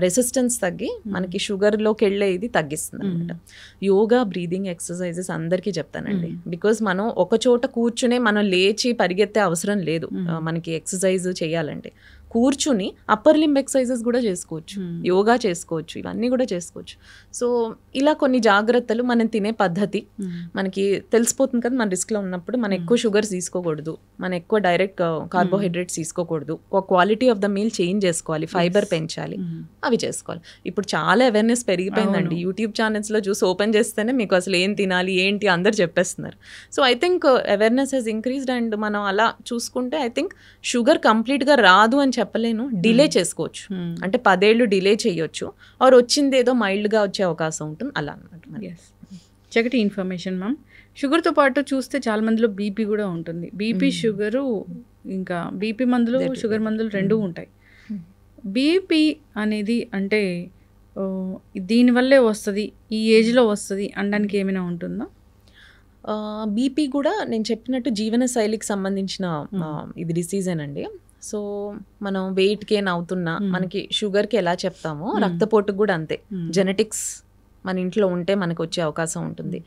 రెసిస్టెన్స్ తగ్గి మనకి షుగర్లోకి వెళ్ళే ఇది తగ్గిస్తుంది అనమాట. యోగా, బ్రీదింగ్ ఎక్సర్సైజెస్ అందరికీ చెప్తానండి. బికాజ్ మనం ఒక చోట కూర్చునే మనం లేచి పరిగెత్తే అవసరం లేదు. మనకి ఎక్సర్సైజ్ చేయాలంటే కూర్చుని అప్పర్ లింబ్ ఎక్సర్సైజెస్ కూడా చేసుకోవచ్చు, యోగా చేసుకోవచ్చు, ఇవన్నీ కూడా చేసుకోవచ్చు. సో ఇలా కొన్ని జాగ్రత్తలు, మనం తినే పద్ధతి మనకి తెలిసిపోతుంది కదా. మన రిస్క్లో ఉన్నప్పుడు మనం ఎక్కువ షుగర్స్ తీసుకోకూడదు, మనం ఎక్కువ డైరెక్ట్ కార్బోహైడ్రేట్స్ తీసుకోకూడదు, ఒక quality of the meal change చేసుకోవాలి, ఫైబర్ పెంచాలి, అవి చేసుకోవాలి. ఇప్పుడు చాలా అవేర్నెస్ పెరిగిపోయిందండి. యూట్యూబ్ ఛానల్స్లో చూసి ఓపెన్ చేస్తేనే మీకు అసలు ఏం తినాలి ఏంటి అందరు చెప్పేస్తున్నారు. So I think awareness has increased. And మనం అలా చూసుకుంటే ఐ థింక్ షుగర్ కంప్లీట్గా రాదు అని చెప్పలేను, డిలే చేసుకోవచ్చు. అంటే 10 ఏళ్ళు డిలే చేయొచ్చు, ఆర్ వచ్చింది ఏదో మైల్డ్గా వచ్చే అవకాశం ఉంటుంది, అలా అనమాట. చక్కటి ఇన్ఫర్మేషన్ మ్యామ్. షుగర్తో పాటు చూస్తే చాలా మందిలో బీపీ కూడా ఉంటుంది. బీపీ, షుగరు, ఇంకా బీపీ మందులు, షుగర్ మందులు రెండూ ఉంటాయి. బీపీ అనేది అంటే దీనివల్లే వస్తుంది, ఈ ఏజ్లో వస్తుంది అనడానికి ఏమైనా ఉంటుందా? బీపీ కూడా నేను చెప్పినట్టు జీవన శైలికి సంబంధించిన ఇది డిసీజేనండి. సో మనం వెయిట్ గెయిన్ అవుతున్నా మనకి షుగర్కి ఎలా చెప్తామో రక్తపోటుకు కూడా అంతే. జెనెటిక్స్ మన ఇంట్లో ఉంటే మనకు వచ్చే అవకాశం ఉంటుంది.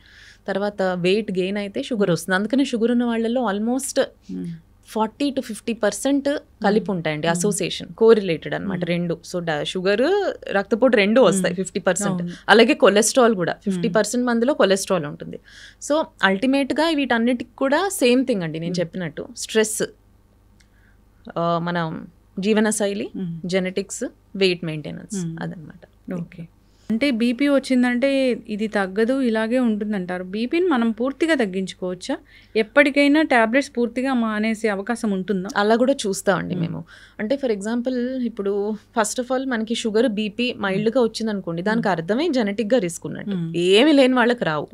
తర్వాత వెయిట్ గెయిన్ అయితే షుగర్ వస్తుంది. అందుకని షుగర్ ఉన్న వాళ్ళలో ఆల్మోస్ట్ 40 to 50% కలిపి ఉంటాయండి, అసోసియేషన్, కోరిలేటెడ్ అనమాట రెండు. సో షుగర్ రక్తపోటు రెండు వస్తాయి 50%. అలాగే కొలెస్ట్రాల్ కూడా 50% మందిలో కొలెస్ట్రాల్ ఉంటుంది. సో అల్టిమేట్గా వీటన్నిటికి కూడా సేమ్ థింగ్ అండి, నేను చెప్పినట్టు స్ట్రెస్, మన జీవనశైలి, జెనెటిక్స్, వెయిట్ మెయింటెనెన్స్, అదనమాట. ఓకే, అంటే బీపీ వచ్చిందంటే ఇది తగ్గదు, ఇలాగే ఉంటుందంటారు. బీపీని మనం పూర్తిగా తగ్గించుకోవచ్చా? ఎప్పటికైనా ట్యాబ్లెట్స్ పూర్తిగా మానేసే అవకాశం ఉంటుందా? అలా కూడా చూస్తామండి మేము. అంటే ఫర్ ఎగ్జాంపుల్ ఇప్పుడు ఫస్ట్ ఆఫ్ ఆల్ మనకి షుగర్, బీపీ మైల్డ్గా వచ్చింది అనుకోండి, దానికి అర్థమే జెనెటిక్గా రిస్క్ ఉన్నట్టు. ఏమి లేని వాళ్ళకి రావు.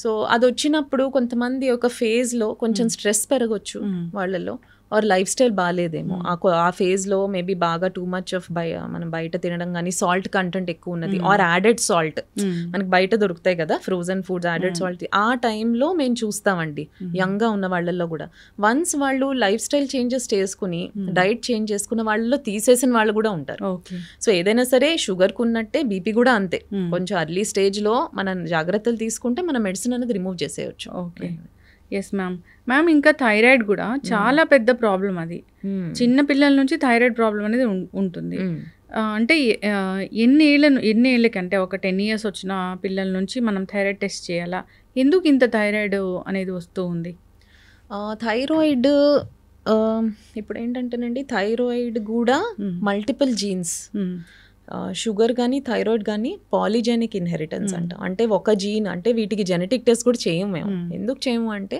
సో అది వచ్చినప్పుడు కొంతమంది ఒక ఫేజ్లో కొంచెం స్ట్రెస్ పెరగచ్చు వాళ్ళలో, ఆర్ లైఫ్ స్టైల్ బాగాలేదేమో ఆ ఫేజ్లో, మేబీ బాగా టూ మచ్ ఆఫ్ మనం బయట తినడం కానీ, సాల్ట్ కంటెంట్ ఎక్కువ ఉన్నది, ఆర్ యాడెడ్ సాల్ట్ మనకి బయట దొరుకుతాయి కదా ఫ్రోజన్ ఫుడ్స్, యాడెడ్ సాల్ట్, ఆ టైంలో మేము చూస్తామండి యంగ్గా ఉన్న వాళ్ళల్లో కూడా. వన్స్ వాళ్ళు లైఫ్ స్టైల్ చేంజెస్ చేసుకుని డైట్ చేంజ్ చేసుకున్న వాళ్ళలో తీసేసిన వాళ్ళు కూడా ఉంటారు. సో ఏదైనా సరే షుగర్కు ఉన్నట్టే బీపీ కూడా అంతే. కొంచెం అర్లీ స్టేజ్లో మనం జాగ్రత్తలు తీసుకుంటే మన మెడిసిన్ అనేది రిమూవ్ చేసేయచ్చు. Okay, yes ma'am. ఇంకా థైరాయిడ్ కూడా చాలా పెద్ద ప్రాబ్లం. అది చిన్న పిల్లల నుంచి థైరాయిడ్ ప్రాబ్లం అనేది ఉంటుంది. అంటే ఎన్ని ఏళ్ళకి, అంటే ఒక 10 years వచ్చిన పిల్లల నుంచి మనం థైరాయిడ్ టెస్ట్ చేయాలా? ఎందుకు ఇంత థైరాయిడ్ అనేది వస్తూ ఉంది? థైరాయిడ్ ఇప్పుడు ఏంటంటేనండి, థైరాయిడ్ కూడా మల్టిపుల్ జీన్స్, షుగర్ కానీ థైరాయిడ్ కానీ పాలిజెనిక్ ఇన్హెరిటెన్స్ అంట. అంటే ఒక జీన్, అంటే వీటికి జెనెటిక్ టెస్ట్ కూడా చేయము మేము. ఎందుకు చేయము అంటే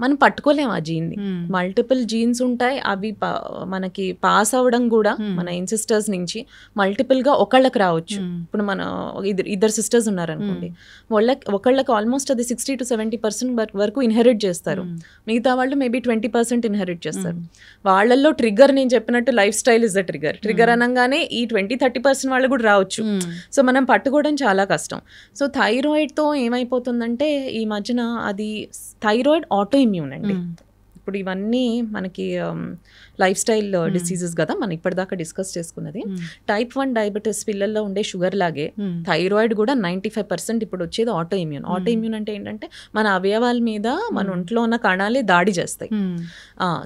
మనం పట్టుకోలేము ఆ జీన్ని. మల్టిపుల్ జీన్స్ ఉంటాయి, అవి మనకి పాస్ అవ్వడం కూడా మన ఇన్సిస్టర్స్ నుంచి మల్టిపుల్గా ఒకళ్ళకి రావచ్చు. ఇప్పుడు మన ఇద్దరు సిస్టర్స్ ఉన్నారనుకోండి, ఒకళ్ళకి ఆల్మోస్ట్ అది 60 to 70% వరకు ఇన్హెరిట్ చేస్తారు. మిగతా వాళ్ళు మేబీ 20% ఇన్హెరిట్ చేస్తారు. వాళ్ళల్లో ట్రిగ్గర్, నేను చెప్పినట్టు life style is the trigger అనగానే ఈ 20-30% వాళ్ళు కూడా రావచ్చు. సో మనం పట్టుకోవడం చాలా కష్టం. సో థైరాయిడ్తో ఏమైపోతుందంటే ఈ మధ్యన అది థైరాయిడ్ ఆటో ఇమ్యూన్ అండి. ఇప్పుడు ఇవన్నీ మనకి లైఫ్ స్టైల్ డిసీజెస్ కదా మనం ఇప్పటిదాకా డిస్కస్ చేసుకున్నది. టైప్ 1 డయాబెటీస్ పిల్లల్లో ఉండే షుగర్ లాగే థైరాయిడ్ కూడా 95% ఇప్పుడు వచ్చేది ఆటో ఇమ్యూన్. ఆటో ఇమ్యూన్ అంటే ఏంటంటే మన అవయవాల మీద మన ఒంట్లో ఉన్న కణాలే దాడి చేస్తాయి.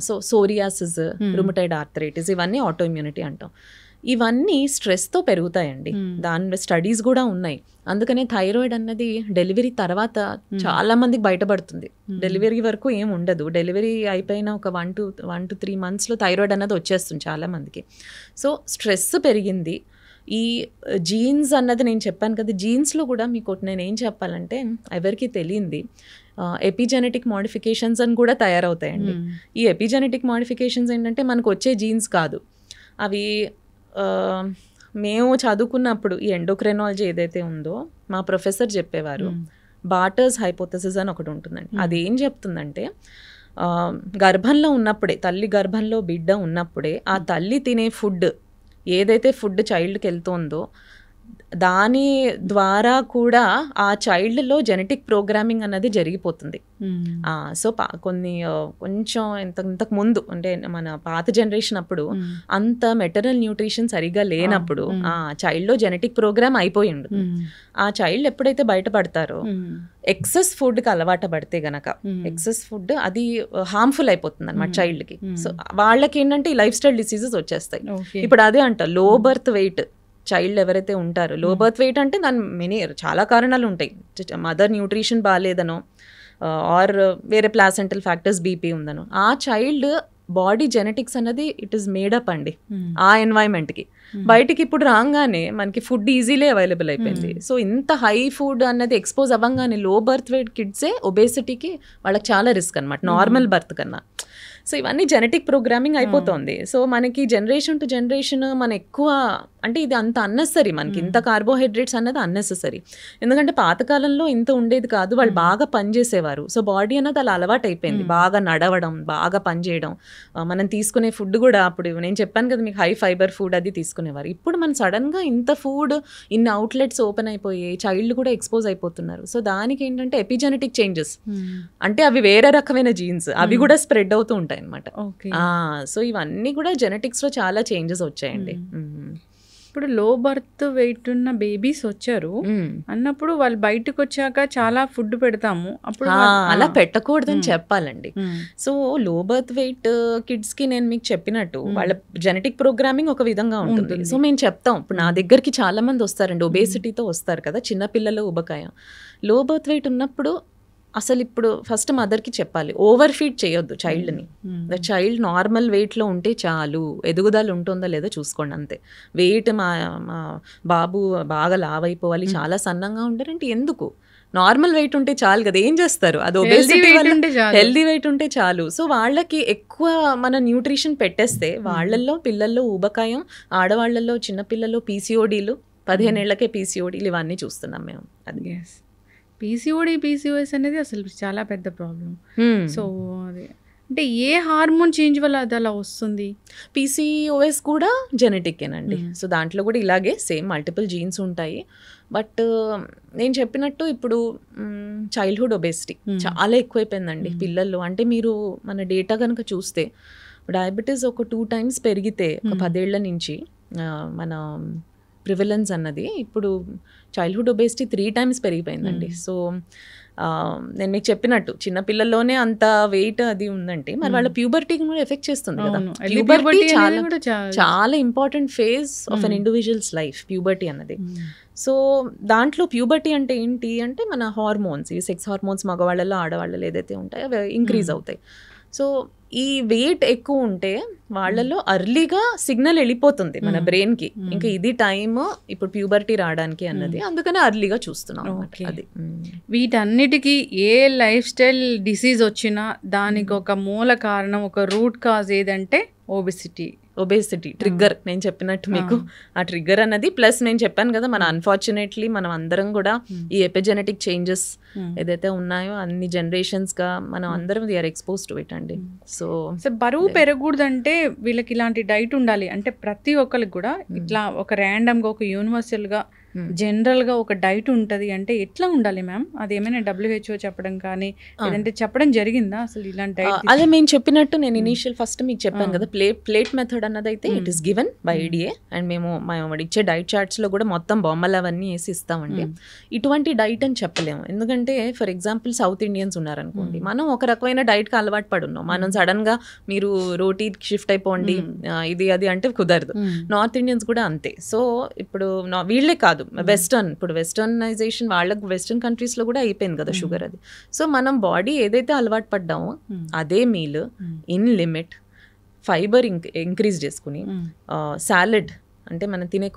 సో సోరియాసిస్, రుమటైడ్ ఆర్థరైటిస్, ఇవన్నీ ఆటో ఇమ్యూనిటీ అంటాం. ఇవన్నీ స్ట్రెస్తో పెరుగుతాయండి. దాని స్టడీస్ కూడా ఉన్నాయి. అందుకనే థైరాయిడ్ అన్నది డెలివరీ తర్వాత చాలా మందికి బయటపడుతుంది. డెలివరీ వరకు ఏం ఉండదు. డెలివరీ అయిపోయిన ఒక 1 to 3 monthsలో థైరాయిడ్ అన్నది వచ్చేస్తుంది చాలా మందికి. సో స్ట్రెస్ పెరిగింది. ఈ జీన్స్ అన్నది నేను చెప్పాను కదా, జీన్స్లో కూడా మీకు నేను ఏం చెప్పాలంటే ఎవరికి తెలియంది ఎపిజెనెటిక్ మోడిఫికేషన్స్ అని కూడా తయారవుతాయండి. ఈ ఎపిజెనెటిక్ మోడిఫికేషన్స్ ఏంటంటే మనకు వచ్చే జీన్స్ కాదు, అవి మేము చదువుకున్నప్పుడు ఈ ఎండోక్రైనాలజీ ఏదైతే ఉందో మా ప్రొఫెసర్ చెప్పేవారు, బాటర్స్ హైపోథసిస్ అని ఒకటి ఉంటుందండి. అదేం చెప్తుందంటే గర్భంలో ఉన్నప్పుడే, తల్లి గర్భంలో బిడ్డ ఉన్నప్పుడే ఆ తల్లి తినే ఫుడ్, ఏదైతే ఫుడ్ చైల్డ్కి వెళ్తుందో దాని ద్వారా కూడా ఆ చైల్డ్లో జెనెటిక్ ప్రోగ్రామింగ్ అన్నది జరిగిపోతుంది. సో కొంచెం ఇంతకు ముందు అంటే మన పాత జనరేషన్ అప్పుడు అంత మెటరల్ న్యూట్రిషన్ సరిగా లేనప్పుడు ఆ చైల్డ్లో జెనెటిక్ ప్రోగ్రామ్ అయిపోయి ఉండదు. ఆ చైల్డ్ ఎప్పుడైతే బయటపడతారో ఎక్సెస్ ఫుడ్కి అలవాటు పడితే గనక, ఎక్సెస్ ఫుడ్ అది హార్మ్ఫుల్ అయిపోతుంది అనమాట చైల్డ్కి. సో వాళ్ళకి ఏంటంటే ఈ లైఫ్ స్టైల్ డిసీజెస్ వచ్చేస్తాయి. ఇప్పుడు అదే అంట, లో బర్త్ వెయిట్ చైల్డ్ ఎవరైతే ఉంటారో, లో బర్త్ వెయిట్ అంటే దాని చాలా కారణాలు ఉంటాయి. మదర్ న్యూట్రిషన్ బాగాలేదనో, ఆర్ వేరే ప్లాసెంటల్ ఫ్యాక్టర్స్, బీపీ ఉందనో, ఆ చైల్డ్ బాడీ జెనెటిక్స్ అన్నది ఇట్ ఈస్ మేడప్ అండి ఆ ఎన్వైరన్మెంట్కి. బయటికి ఇప్పుడు రాగానే మనకి ఫుడ్ ఈజీలీ అవైలబుల్ అయిపోయింది. సో ఇంత హై ఫుడ్ అన్నది ఎక్స్పోజ్ అవ్వగానే లో బర్త్ వెయిట్ కిడ్సే ఒబేసిటీకి వాళ్ళకి చాలా రిస్క్ అనమాట నార్మల్ బర్త్ కన్నా. సో ఇవన్నీ జెనెటిక్ ప్రోగ్రామింగ్ అయిపోతుంది. సో మనకి జనరేషన్ టు జనరేషన్ మన ఎక్కువ అంటే ఇది అంత అన్నెసరీ, మనకి ఇంత కార్బోహైడ్రేట్స్ అన్నది అన్నెసరీ. ఎందుకంటే పాతకాలంలో ఇంత ఉండేది కాదు, వాళ్ళు బాగా పనిచేసేవారు. సో బాడీ అన్నది అలా అలవాటు అయిపోయింది, బాగా నడవడం, బాగా పనిచేయడం. మనం తీసుకునే ఫుడ్ కూడా అప్పుడు నేను చెప్పాను కదా మీకు, హై ఫైబర్ ఫుడ్ అది తీసుకునేవారు. ఇప్పుడు మనం సడన్గా ఇంత ఫుడ్, ఇన్ని అవుట్లెట్స్ ఓపెన్ అయిపోయి చైల్డ్ కూడా ఎక్స్పోజ్ అయిపోతున్నారు. సో దానికి ఏంటంటే ఎపిజెనెటిక్ చేంజెస్, అంటే అవి వేరే రకమైన జీన్స్, అవి కూడా స్ప్రెడ్ అవుతూ ఉంటాయి అనమాట. సో ఇవన్నీ కూడా జెనెటిక్స్లో చాలా చేంజెస్ వచ్చాయండి. ఇప్పుడు లో బర్త్ వెయిట్ ఉన్న బేబీస్ వచ్చారు అన్నప్పుడు వాళ్ళు బయటకు వచ్చాక చాలా ఫుడ్ పెడతాము, అప్పుడు అలా పెట్టకూడదని చెప్పాలండి. So low birth weight kids కి నేను మీకు చెప్పినట్టు వాళ్ళ జెనెటిక్ ప్రోగ్రామింగ్ ఒక విధంగా ఉంటుంది. సో మేము చెప్తాం, ఇప్పుడు నా దగ్గరికి చాలా మంది వస్తారండి, ఒబేసిటీతో వస్తారు కదా, చిన్నపిల్లలు ఉబకాయ. లో బర్త్ వెయిట్ ఉన్నప్పుడు అసలు ఇప్పుడు ఫస్ట్ మదర్కి చెప్పాలి, ఓవర్ ఫీడ్ చేయొద్దు చైల్డ్ని. ద చైల్డ్ నార్మల్ వెయిట్లో ఉంటే చాలు, ఎదుగుదల ఉంటుందో లేదో చూసుకోండి అంతే. వెయిట్ మా బాబు బాగా లావ్ అయిపోవాలి, చాలా సన్నంగా ఉంటారంటే ఎందుకు? నార్మల్ వెయిట్ ఉంటే చాలు కదా, ఏం చేస్తారు? అది ఒబేసిటీ వల్ల హెల్దీ వెయిట్ ఉంటే చాలు. సో వాళ్ళకి ఎక్కువ మన న్యూట్రిషన్ పెట్టేస్తే వాళ్ళల్లో పిల్లల్లో ఊబకాయం, ఆడవాళ్లలో చిన్నపిల్లల్లో పీసీఓడీలు, 15 ఏళ్లకే పీసీఓడీలు, ఇవన్నీ చూస్తున్నాం మేము. అది పీసీఓడి పీసీఓఎస్ అనేది అసలు చాలా పెద్ద ప్రాబ్లం. సో అది అంటే ఏ హార్మోన్ చేంజ్ వల్ల అది అలా వస్తుంది? పీసీఓఎస్ కూడా జెనెటిక్కేనండి. సో దాంట్లో కూడా ఇలాగే సేమ్ మల్టిపుల్ జీన్స్ ఉంటాయి. బట్ నేను చెప్పినట్టు ఇప్పుడు చైల్డ్హుడ్ ఒబేసిటీ చాలా ఎక్కువైపోయిందండి పిల్లల్లో. అంటే మీరు మన డేటా కనుక చూస్తే డయాబెటీస్ ఒక 2 times పెరిగితే ఒక 10 ఏళ్ల నుంచి మన ప్రివిలెన్స్ అన్నది, ఇప్పుడు చైల్డ్హుడ్ ఒబేసిటీ 3 times పెరిగిపోయిందండి. సో నేను మీకు చెప్పినట్టు చిన్నపిల్లల్లోనే అంత వెయిట్ అది ఉందంటే మరి వాళ్ళ ప్యూబర్టీకి కూడా ఎఫెక్ట్ చేస్తుంది కదా. ప్యూబర్టీ చాలా important phase of an individuals life, puberty అన్నది. సో దాంట్లో ప్యూబర్టీ అంటే ఏంటి అంటే మన హార్మోన్స్, ఈ సెక్స్ హార్మోన్స్ మగవాళ్ళలో ఆడవాళ్ళలో ఏదైతే ఉంటాయో అవి ఇంక్రీజ్ అవుతాయి. సో ఈ వెయిట్ ఎక్కువ ఉంటే వాళ్ళలో అర్లీగా సిగ్నల్ వెళ్ళిపోతుంది మన బ్రెయిన్కి, ఇంకా ఇది టైమ్ ఇప్పుడు ప్యూబర్టీ రావడానికి అన్నది, అందుకనే అర్లీగా చూస్తున్నాం. అది వీటన్నిటికీ ఏ లైఫ్ స్టైల్ డిసీజ్ వచ్చినా దానికి ఒక మూల కారణం, ఒక రూట్ కాజ్ ఏదంటే ఒబేసిటీ ట్రిగ్గర్. నేను చెప్పినట్టు మీకు ఆ ట్రిగ్గర్ అన్నది, ప్లస్ నేను చెప్పాను కదా మన అన్ఫార్చునేట్లీ మనం అందరం కూడా ఈ ఎపిజెనెటిక్ చేంజెస్ ఏదైతే ఉన్నాయో అన్ని జనరేషన్స్ గా మనం అందరం వీఆర్ ఎక్స్పోజ్ టు ఇట్ అండి. సో బరువు పెరగకూడదంటే వీళ్ళకి ఇలాంటి డైట్ ఉండాలి అంటే ప్రతి ఒక్కరికి కూడా ఇట్లా ఒక ర్యాండమ్ గా ఒక యూనివర్సల్ గా జనరల్ గా ఒక డైట్ ఉంటది అంటే ఎట్లా ఉండాలి మ్యామ్? అది ఏమైనా WHO చెప్పడం కానీ లేదంటే చెప్పడం జరిగిందా అసలు ఇలాంటి డైట్? అదే మేము చెప్పినట్టు నేను ఇనీషియల్ ఫస్ట్ మీకు చెప్పాను కదా, ప్లేట్ మెథడ్ అన్నది అయితే it is given by IDA and మేము ఇచ్చే డైట్ చార్ట్స్ లో కూడా మొత్తం బొమ్మలు అవన్నీ వేసి ఇస్తామండి. ఇటువంటి డైట్ అని చెప్పలేము, ఎందుకంటే ఫర్ ఎగ్జాంపుల్ సౌత్ ఇండియన్స్ ఉన్నారనుకోండి, మనం ఒక రకమైన డైట్ కి అలవాటు పడి ఉన్నాం, మనం సడన్ గా మీరు రోటీకి షిఫ్ట్ అయిపోండి ఇది అది అంటే కుదరదు. నార్త్ ఇండియన్స్ కూడా అంతే. సో ఇప్పుడు వీళ్ళే కాదు, వెస్టర్న్, ఇప్పుడు వెస్టర్నైజేషన్ వాళ్ళకి వెస్టర్న్ కంట్రీస్ లో కూడా అయిపోయింది కదా షుగర్ అది. సో మనం బాడీ ఏదైతే అలవాటు పడ్డామో అదే meal in limit, fibre increase చేసుకుని, సాలెడ్ అంటే మనం తినే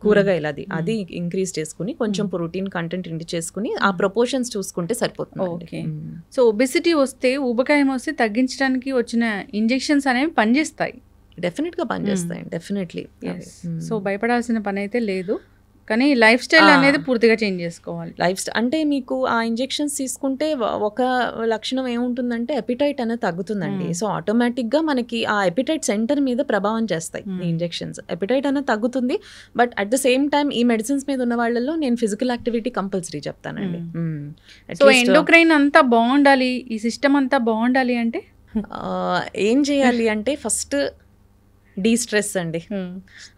కూరగాయలు అది ఇంక్రీజ్ చేసుకుని, కొంచెం ప్రోటీన్ కంటెంట్ ఇంటి చేసుకుని ఆ ప్రపోర్షన్స్ చూసుకుంటే సరిపోతుంది. సో ఒబెసిటీ వస్తే, ఊబకాయం వస్తే తగ్గించడానికి వచ్చిన ఇంజెక్షన్స్ అనేవి పనిచేస్తాయి? డెఫినెట్గా పనిచేస్తాయి, డెఫినెట్లీ. సో భయపడాల్సిన పని అయితే లేదు, కానీ లైఫ్ స్టైల్ అనేది పూర్తిగా చేంజ్ చేసుకోవాలి. లైఫ్ స్టైల్ అంటే మీకు ఆ ఇంజెక్షన్స్ తీసుకుంటే ఒక లక్షణం ఏముంటుందంటే ఎపిటైట్ అనేది తగ్గుతుందండి. సో ఆటోమేటిక్గా మనకి ఆ ఎపిటైట్ సెంటర్ మీద ప్రభావం చేస్తాయి ఈ ఇంజెక్షన్స్. ఎపిటైట్ అనేది తగ్గుతుంది, but at the same time ఈ మెడిసిన్స్ మీద ఉన్న వాళ్ళలో నేను ఫిజికల్ యాక్టివిటీ కంపల్సరీ చెప్తానండి. సో ఎండోక్రైన్ అంతా బాగుండాలి, ఈ సిస్టమ్ అంతా బాగుండాలి అంటే ఏం చేయాలి అంటే ఫస్ట్ డీస్ట్రెస్ అండి.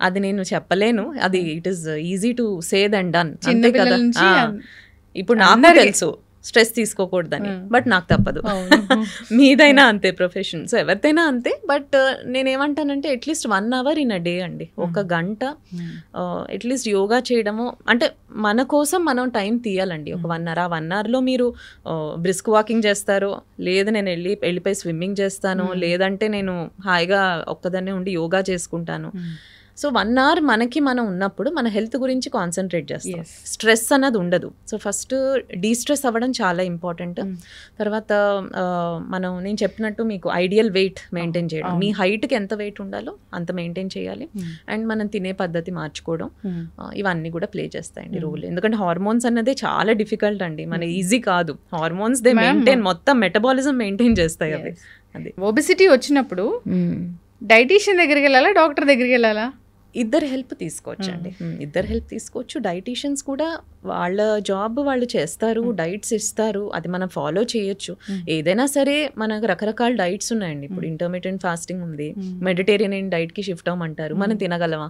అది నేను చెప్పలేను, అది it is easy to say then done, అంతే కదా. ఇప్పుడు నాకు తెలుసు స్ట్రెస్ తీసుకోకూడదని, బట్ నాకు తప్పదు. మీదైనా అంతే, ప్రొఫెషన్, సో ఎవరిదైనా అంతే. బట్ నేనేమంటానంటే at least 1 hour in a day అండి, 1 గంట అట్లీస్ట్ యోగా చేయడము, అంటే మన కోసం మనం టైం తీయాలండి. ఒక 1 hour, 1 hourలో మీరు బ్రిస్క్ వాకింగ్ చేస్తారు, లేదు నేను వెళ్ళిపోయి స్విమ్మింగ్ చేస్తాను, లేదంటే నేను హాయిగా ఒక్కదాన్నే ఉండి యోగా చేసుకుంటాను. సో 1 hour మనకి మనం ఉన్నప్పుడు మన హెల్త్ గురించి కాన్సన్ట్రేట్ చేస్తాం, స్ట్రెస్ అన్నది ఉండదు. సో ఫస్ట్ డీస్ట్రెస్ అవ్వడం చాలా ఇంపార్టెంట్. తర్వాత నేను చెప్పినట్టు మీకు ఐడియల్ వెయిట్ మెయింటైన్ చేయడం, మీ హైట్కి ఎంత వెయిట్ ఉండాలో అంత మెయింటైన్ చేయాలి. అండ్ మనం తినే పద్ధతి మార్చుకోవడం, ఇవన్నీ కూడా ప్లే చేస్తాయండి రోల్. ఎందుకంటే హార్మోన్స్ అన్నదే చాలా డిఫికల్ట్ అండి, మన ఈజీ కాదు. హార్మోన్స్ దే మెయింటైన్, మొత్తం మెటబాలిజం మెయింటైన్ చేస్తాయి అవి. అది ఒబెసిటీ వచ్చినప్పుడు డైటీషియన్ దగ్గరికి వెళ్ళాలా, డాక్టర్ దగ్గరికి వెళ్ళాలా? ఇద్దరు హెల్ప్ తీసుకోవచ్చు అండి, ఇద్దరు హెల్ప్ తీసుకోవచ్చు. డైటీషియన్స్ కూడా వాళ్ళ జాబ్ వాళ్ళు చేస్తారు, డైట్స్ ఇస్తారు, అది మనం ఫాలో చేయొచ్చు. ఏదైనా సరే మనకు రకరకాల డైట్స్ ఉన్నాయండి. ఇప్పుడు ఇంటర్మీడియట్ ఫాస్టింగ్ ఉంది, మెడిటేరియన్ డైట్కి షిఫ్ట్ అవ్వమంటారు. మనం తినగలమా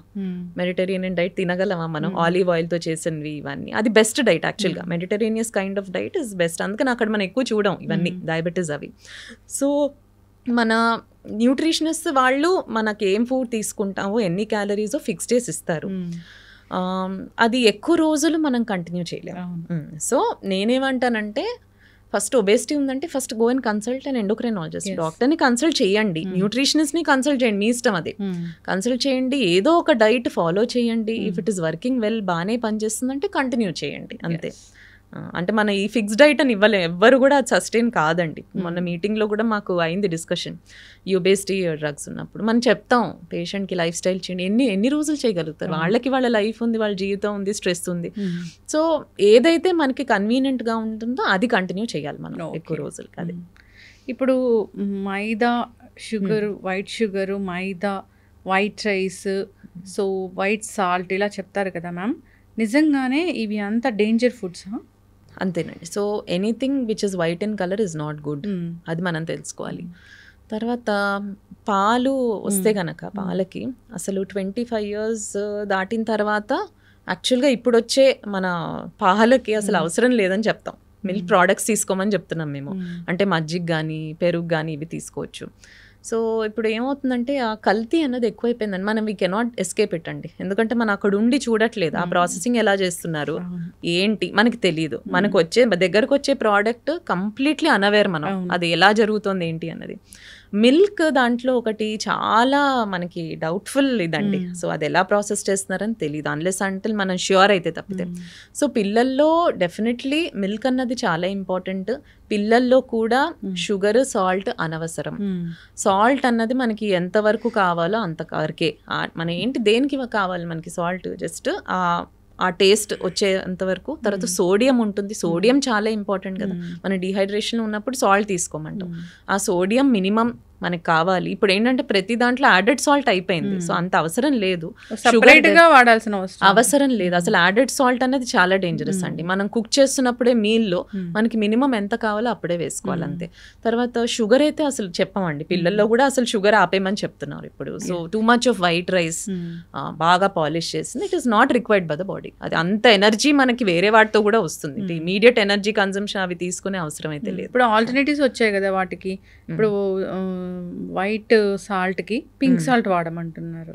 మెడిటేరియన్ డైట్? తినగలమా మనం? ఆలివ్ ఆయిల్తో చేసినవి ఇవన్నీ, అది బెస్ట్ డైట్ యాక్చువల్గా. Mediterranean kind of diet is best. అందుకని అక్కడ మనం ఎక్కువ చూడం ఇవన్నీ, డయాబెటీస్ అవి. సో మన న్యూట్రిషనిస్ట్ వాళ్ళు మనకి ఏం ఫుడ్ తీసుకుంటామో, ఎన్ని క్యాలరీసో ఫిక్స్ చేసి ఇస్తారు. అది ఎక్కువ రోజులు మనం కంటిన్యూ చేయలేము. సో నేనేమంటానంటే, ఫస్ట్ ఒబేసిటీ ఉందంటే first go and consult and endocrinologist, డాక్టర్ని కన్సల్ట్ చేయండి, న్యూట్రిషనిస్ట్ని కన్సల్ట్ చేయండి, మీ ఇష్టం అది. కన్సల్ట్ చేయండి, ఏదో ఒక డైట్ ఫాలో చేయండి. If it is working well, బాగానే పనిచేస్తుందంటే కంటిన్యూ చేయండి, అంతే. అంటే మన ఈ ఫిక్స్డ్ డైట్ అని ఇవ్వలేము, ఎవ్వరు కూడా అది సస్టైన్ కాదండి. మొన్న మీటింగ్లో కూడా మాకు అయింది డిస్కషన్, ఈ ఒబేసిటీ డ్రగ్స్ ఉన్నప్పుడు మనం చెప్తాం పేషెంట్కి లైఫ్ స్టైల్ చేయండి, ఎన్ని రోజులు చేయగలుగుతారు? వాళ్ళకి వాళ్ళ లైఫ్ ఉంది, వాళ్ళ జీవితం ఉంది, స్ట్రెస్ ఉంది. సో ఏదైతే మనకి కన్వీనియంట్గా ఉంటుందో అది కంటిన్యూ చేయాలి మనం ఎక్కువ రోజులు. అది ఇప్పుడు maida, sugar, white sugar, maida, white rice, so white salt ఇలా చెప్తారు కదా మ్యామ్, నిజంగానే ఇవి అంత డేంజర్ ఫుడ్స్? అంతేనండి. So anything which is white in colour is not good, అది మనం తెలుసుకోవాలి. తర్వాత పాలు వస్తే కనుక, పాలకి అసలు 25 years దాటిన తర్వాత యాక్చువల్గా ఇప్పుడు వచ్చే మన పాలకి అసలు అవసరం లేదని చెప్తాం. మిల్క్ ప్రోడక్ట్స్ తీసుకోమని చెప్తున్నాం మేము. అంటే మజ్జిగ కానీ పెరుగు కానీ ఇవి తీసుకోవచ్చు. సో ఇప్పుడు ఏమవుతుందంటే ఆ కల్తీ అన్నది ఎక్కువైపోయిందని మనం వీ కెనాట్ ఎస్కేప్ ఇట్ అండి. ఎందుకంటే మనం అక్కడ ఉండి చూడట్లేదు, ఆ ప్రాసెసింగ్ ఎలా చేస్తున్నారు ఏంటి మనకి తెలియదు. మనకు దగ్గరకు వచ్చే ప్రోడక్ట్ కంప్లీట్లీ అనవేర్ మనం, అది ఎలా జరుగుతుంది ఏంటి అన్నది. మిల్క్ దాంట్లో ఒకటి చాలా మనకి డౌట్ఫుల్ ఇదండి. సో అది ఎలా ప్రాసెస్ చేస్తున్నారని తెలియదు, అన్లెస్ అంటే మనం ష్యూర్ అయితే తప్పితే. సో పిల్లల్లో డెఫినెట్లీ మిల్క్ అన్నది చాలా ఇంపార్టెంట్. పిల్లల్లో కూడా షుగర్, సాల్ట్ అనవసరం. సాల్ట్ అన్నది మనకి ఎంతవరకు కావాలో అంతవరకే. మన ఏంటి దేనికి కావాలి మనకి సాల్ట్? జస్ట్ ఆ టేస్ట్ వచ్చేంత వరకు. తర్వాత సోడియం ఉంటుంది, సోడియం చాలా ఇంపార్టెంట్ కదా. మన డీహైడ్రేషన్ ఉన్నప్పుడు సాల్ట్ తీసుకోమంటాం, ఆ సోడియం మినిమం మనకి కావాలి. ఇప్పుడు ఏంటంటే ప్రతి దాంట్లో యాడెడ్ సాల్ట్ అయిపోయింది, సో అంత అవసరం లేదు, వాడాల్సిన అవసరం లేదు అసలు. యాడెడ్ సాల్ట్ అనేది చాలా డేంజరస్ అండి. మనం కుక్ చేస్తున్నప్పుడే మీల్లో మనకి మినిమం ఎంత కావాలో అప్పుడే వేసుకోవాలి, అంతే. తర్వాత షుగర్ అయితే అసలు చెప్పమండి, పిల్లల్లో కూడా అసలు షుగర్ ఆపేయమని చెప్తున్నారు ఇప్పుడు. So two much of white rice బాగా పాలిష్ చేసింది, it is not required by the body. అది అంత ఎనర్జీ మనకి వేరే వాటితో కూడా వస్తుంది, ఇమీడియట్ ఎనర్జీ కన్సంప్షన్ అవి తీసుకునే అవసరం అయితే లేదు. ఇప్పుడు ఆల్టర్నేటివ్స్ వచ్చాయి కదా వాటికి. ఇప్పుడు వైట్ సాల్ట్ కి పింక్ సాల్ట్ వాడమంటున్నారు,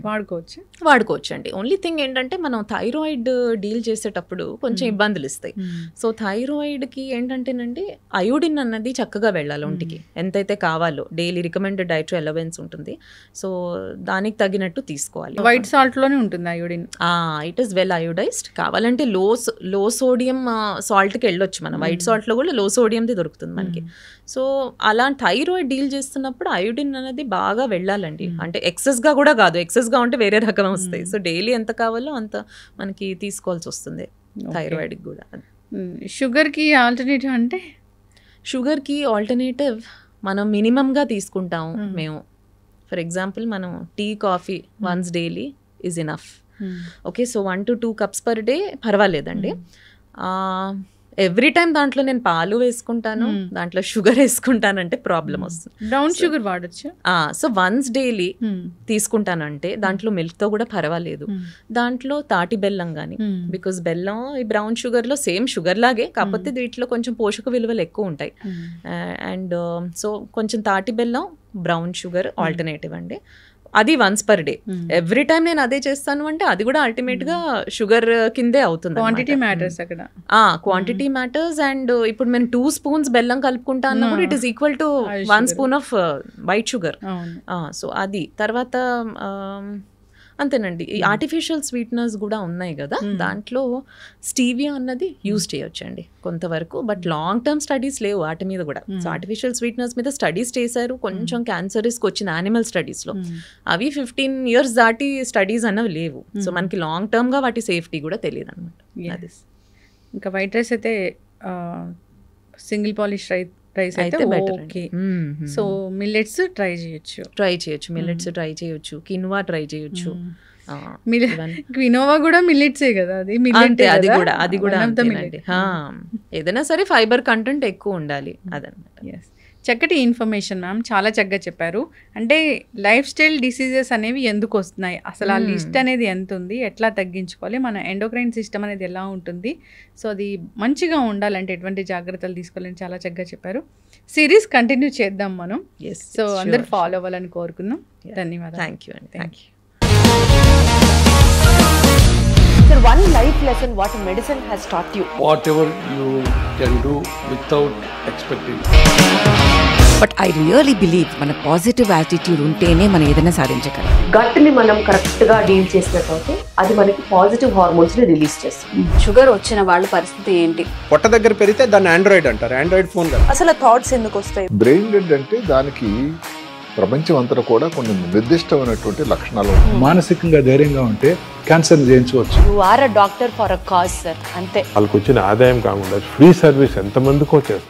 వాడుకోవచ్చు అండి. ఓన్లీ థింగ్ ఏంటంటే మనం థైరాయిడ్ డీల్ చేసేటప్పుడు కొంచెం ఇబ్బందులు ఇస్తాయి. సో థైరాయిడ్ కి ఏంటంటేనండి అయోడిన్ అన్నది చక్కగా వెళ్ళాలి ఒంటికి, ఎంతైతే కావాలో డైలీ రికమెండెడ్ డైటరీ అలవెన్స్ ఉంటుంది, సో దానికి తగినట్టు తీసుకోవాలి. వైట్ సాల్ట్ లోనే ఉంటుంది iodine, it is well iodized. కావాలంటే లో సోడియం సాల్ట్ కి వెళ్ళొచ్చు మనం, వైట్ సాల్ట్ లో కూడా లో సోడియంది దొరుకుతుంది మనకి. సో అలా థైరాయిడ్ డీల్ చేస్తున్నప్పుడు అయోడిన్ అనేది బాగా వెళ్ళాలండి. అంటే ఎక్సెస్గా కూడా కాదు, ఎక్సెస్గా ఉంటే వేరే రకం వస్తాయి. సో డైలీ ఎంత కావాలో అంత మనకి తీసుకోవాల్సి వస్తుంది థైరాయిడ్కి కూడా. షుగర్కి ఆల్టర్నేటివ్ అంటే, షుగర్కి ఆల్టర్నేటివ్ మనం మినిమంగా తీసుకుంటాము మేము. ఫర్ ఎగ్జాంపుల్ మనం tea, coffee once daily is enough. Okay, so 1 to 2 cups per day పర్వాలేదండి. ఎవ్రీ టైం దాంట్లో నేను పాలు వేసుకుంటాను, దాంట్లో షుగర్ వేసుకుంటానంటే ప్రాబ్లం వస్తుంది. బ్రౌన్ షుగర్ వాడచ్చు. సో వన్స్ డైలీ తీసుకుంటానంటే దాంట్లో మిల్క్ తో కూడా పర్వాలేదు. దాంట్లో తాటి బెల్లం కానీ, బికాస్ బెల్లం ఈ బ్రౌన్ షుగర్ లో సేమ్ షుగర్ లాగే, కాకపోతే వీటిలో కొంచెం పోషక విలువలు ఎక్కువ ఉంటాయి. అండ్ సో కొంచెం తాటి బెల్లం, బ్రౌన్ షుగర్ ఆల్టర్నేటివ్ అండి. అది once per day. Every time నేను అదే చేస్తాను అంటే అది కూడా అల్టిమేట్ గా షుగర్ కిందే అవుతుంది. క్వాంటిటీ మ్యాటర్స్ అక్కడ, క్వాంటిటీ మ్యాటర్స్. అండ్ ఇప్పుడు మేము 2 spoons బెల్లం కలుపుకుంటా అన్నా కూడా it is equal to 1 spoon off white sugar. So అది తర్వాత అంతేనండి. ఈ ఆర్టిఫిషియల్ స్వీట్నర్స్ కూడా ఉన్నాయి కదా, దాంట్లో స్టీవియా అన్నది యూజ్ చేయొచ్చండి కొంతవరకు, బట్ లాంగ్ టర్మ్ స్టడీస్ లేవు వాటి మీద కూడా. సో ఆర్టిఫిషియల్ స్వీట్నర్స్ మీద స్టడీస్ చేశారు, కొంచెం క్యాన్సర్ రిస్క్ వచ్చిన యానిమల్ స్టడీస్లో. అవి 15 years దాటి స్టడీస్ అన్నవి లేవు. సో మనకి లాంగ్ టర్మ్గా వాటి సేఫ్టీ కూడా తెలియదు అనమాట. ఇంకా వైట్ రైస్ అయితే సింగిల్ పాలిష్ రైస్ అయితే ఓకే. సో మిల్లెట్స్ ట్రై చేయొచ్చు, మిల్లెట్స్ ట్రై చేయొచ్చు, కిన్వా ట్రై చేయొచ్చు. క్వినోవా కూడా మిల్లెట్సే కదా, అది కూడా ఏదైనా సరే ఫైబర్ కంటెంట్ ఎక్కువ ఉండాలి అదనమాట. చక్కటి ఇన్ఫర్మేషన్ మ్యామ్, చాలా చక్కగా చెప్పారు. అంటే లైఫ్ స్టైల్ డిసీజెస్ అనేవి ఎందుకు వస్తున్నాయి, అసలు ఆ లిస్ట్ అనేది ఎంత ఉంది, ఎట్లా తగ్గించుకోవాలి, మన ఎండోక్రైన్ సిస్టమ్ అనేది ఎలా ఉంటుంది, సో అది మంచిగా ఉండాలంటే ఎటువంటి జాగ్రత్తలు తీసుకోవాలని చాలా చక్కగా చెప్పారు. సిరీస్ కంటిన్యూ చేద్దాం మనం. సో అందరు ఫాలో అవ్వాలని కోరుకుందాం. ధన్యవాదాలు. థ్యాంక్ యూ అండి. Thank you. Sir, one life lesson what medicine has taught you. Whatever you can do without expecting. But I really believe మన పాజిటివ్ యాటిట్యూడ్ ఉంటేనే మనం ఏదైనా సాధించగలం. గట్ ని మనం కరెక్ట్ గా డీల్ చేసినట్లయితే అది మనకి పాజిటివ్ హార్మోన్స్ ని రిలీజ్ చేస్తుంది. షుగర్ వచ్చిన వాళ్ళ పరిస్థితి ఏంటి? పొట్ట దగ్గర పెరిగితే దాన్ని ఆండ్రాయిడ్ అంటారు, ఆండ్రాయిడ్ ఫోన్ కదా. అసలు థాట్స్ ఎందుకు వస్తాయి? బ్రెయిన్ డెడ్ అంటే దానికి ప్రపంచం అంతా కూడా కొన్ని నిర్దిష్టమైనటువంటి లక్షణాలు. మానసికంగా ధైర్యంగా ఉంటే క్యాన్సర్ జయించవచ్చు. You are a doctor for a cause sir, అంతే. వాళ్ళకి వచ్చిన ఆదాయం కాకుండా ఫ్రీ సర్వీస్ ఎంతమందికో చేస్తారు.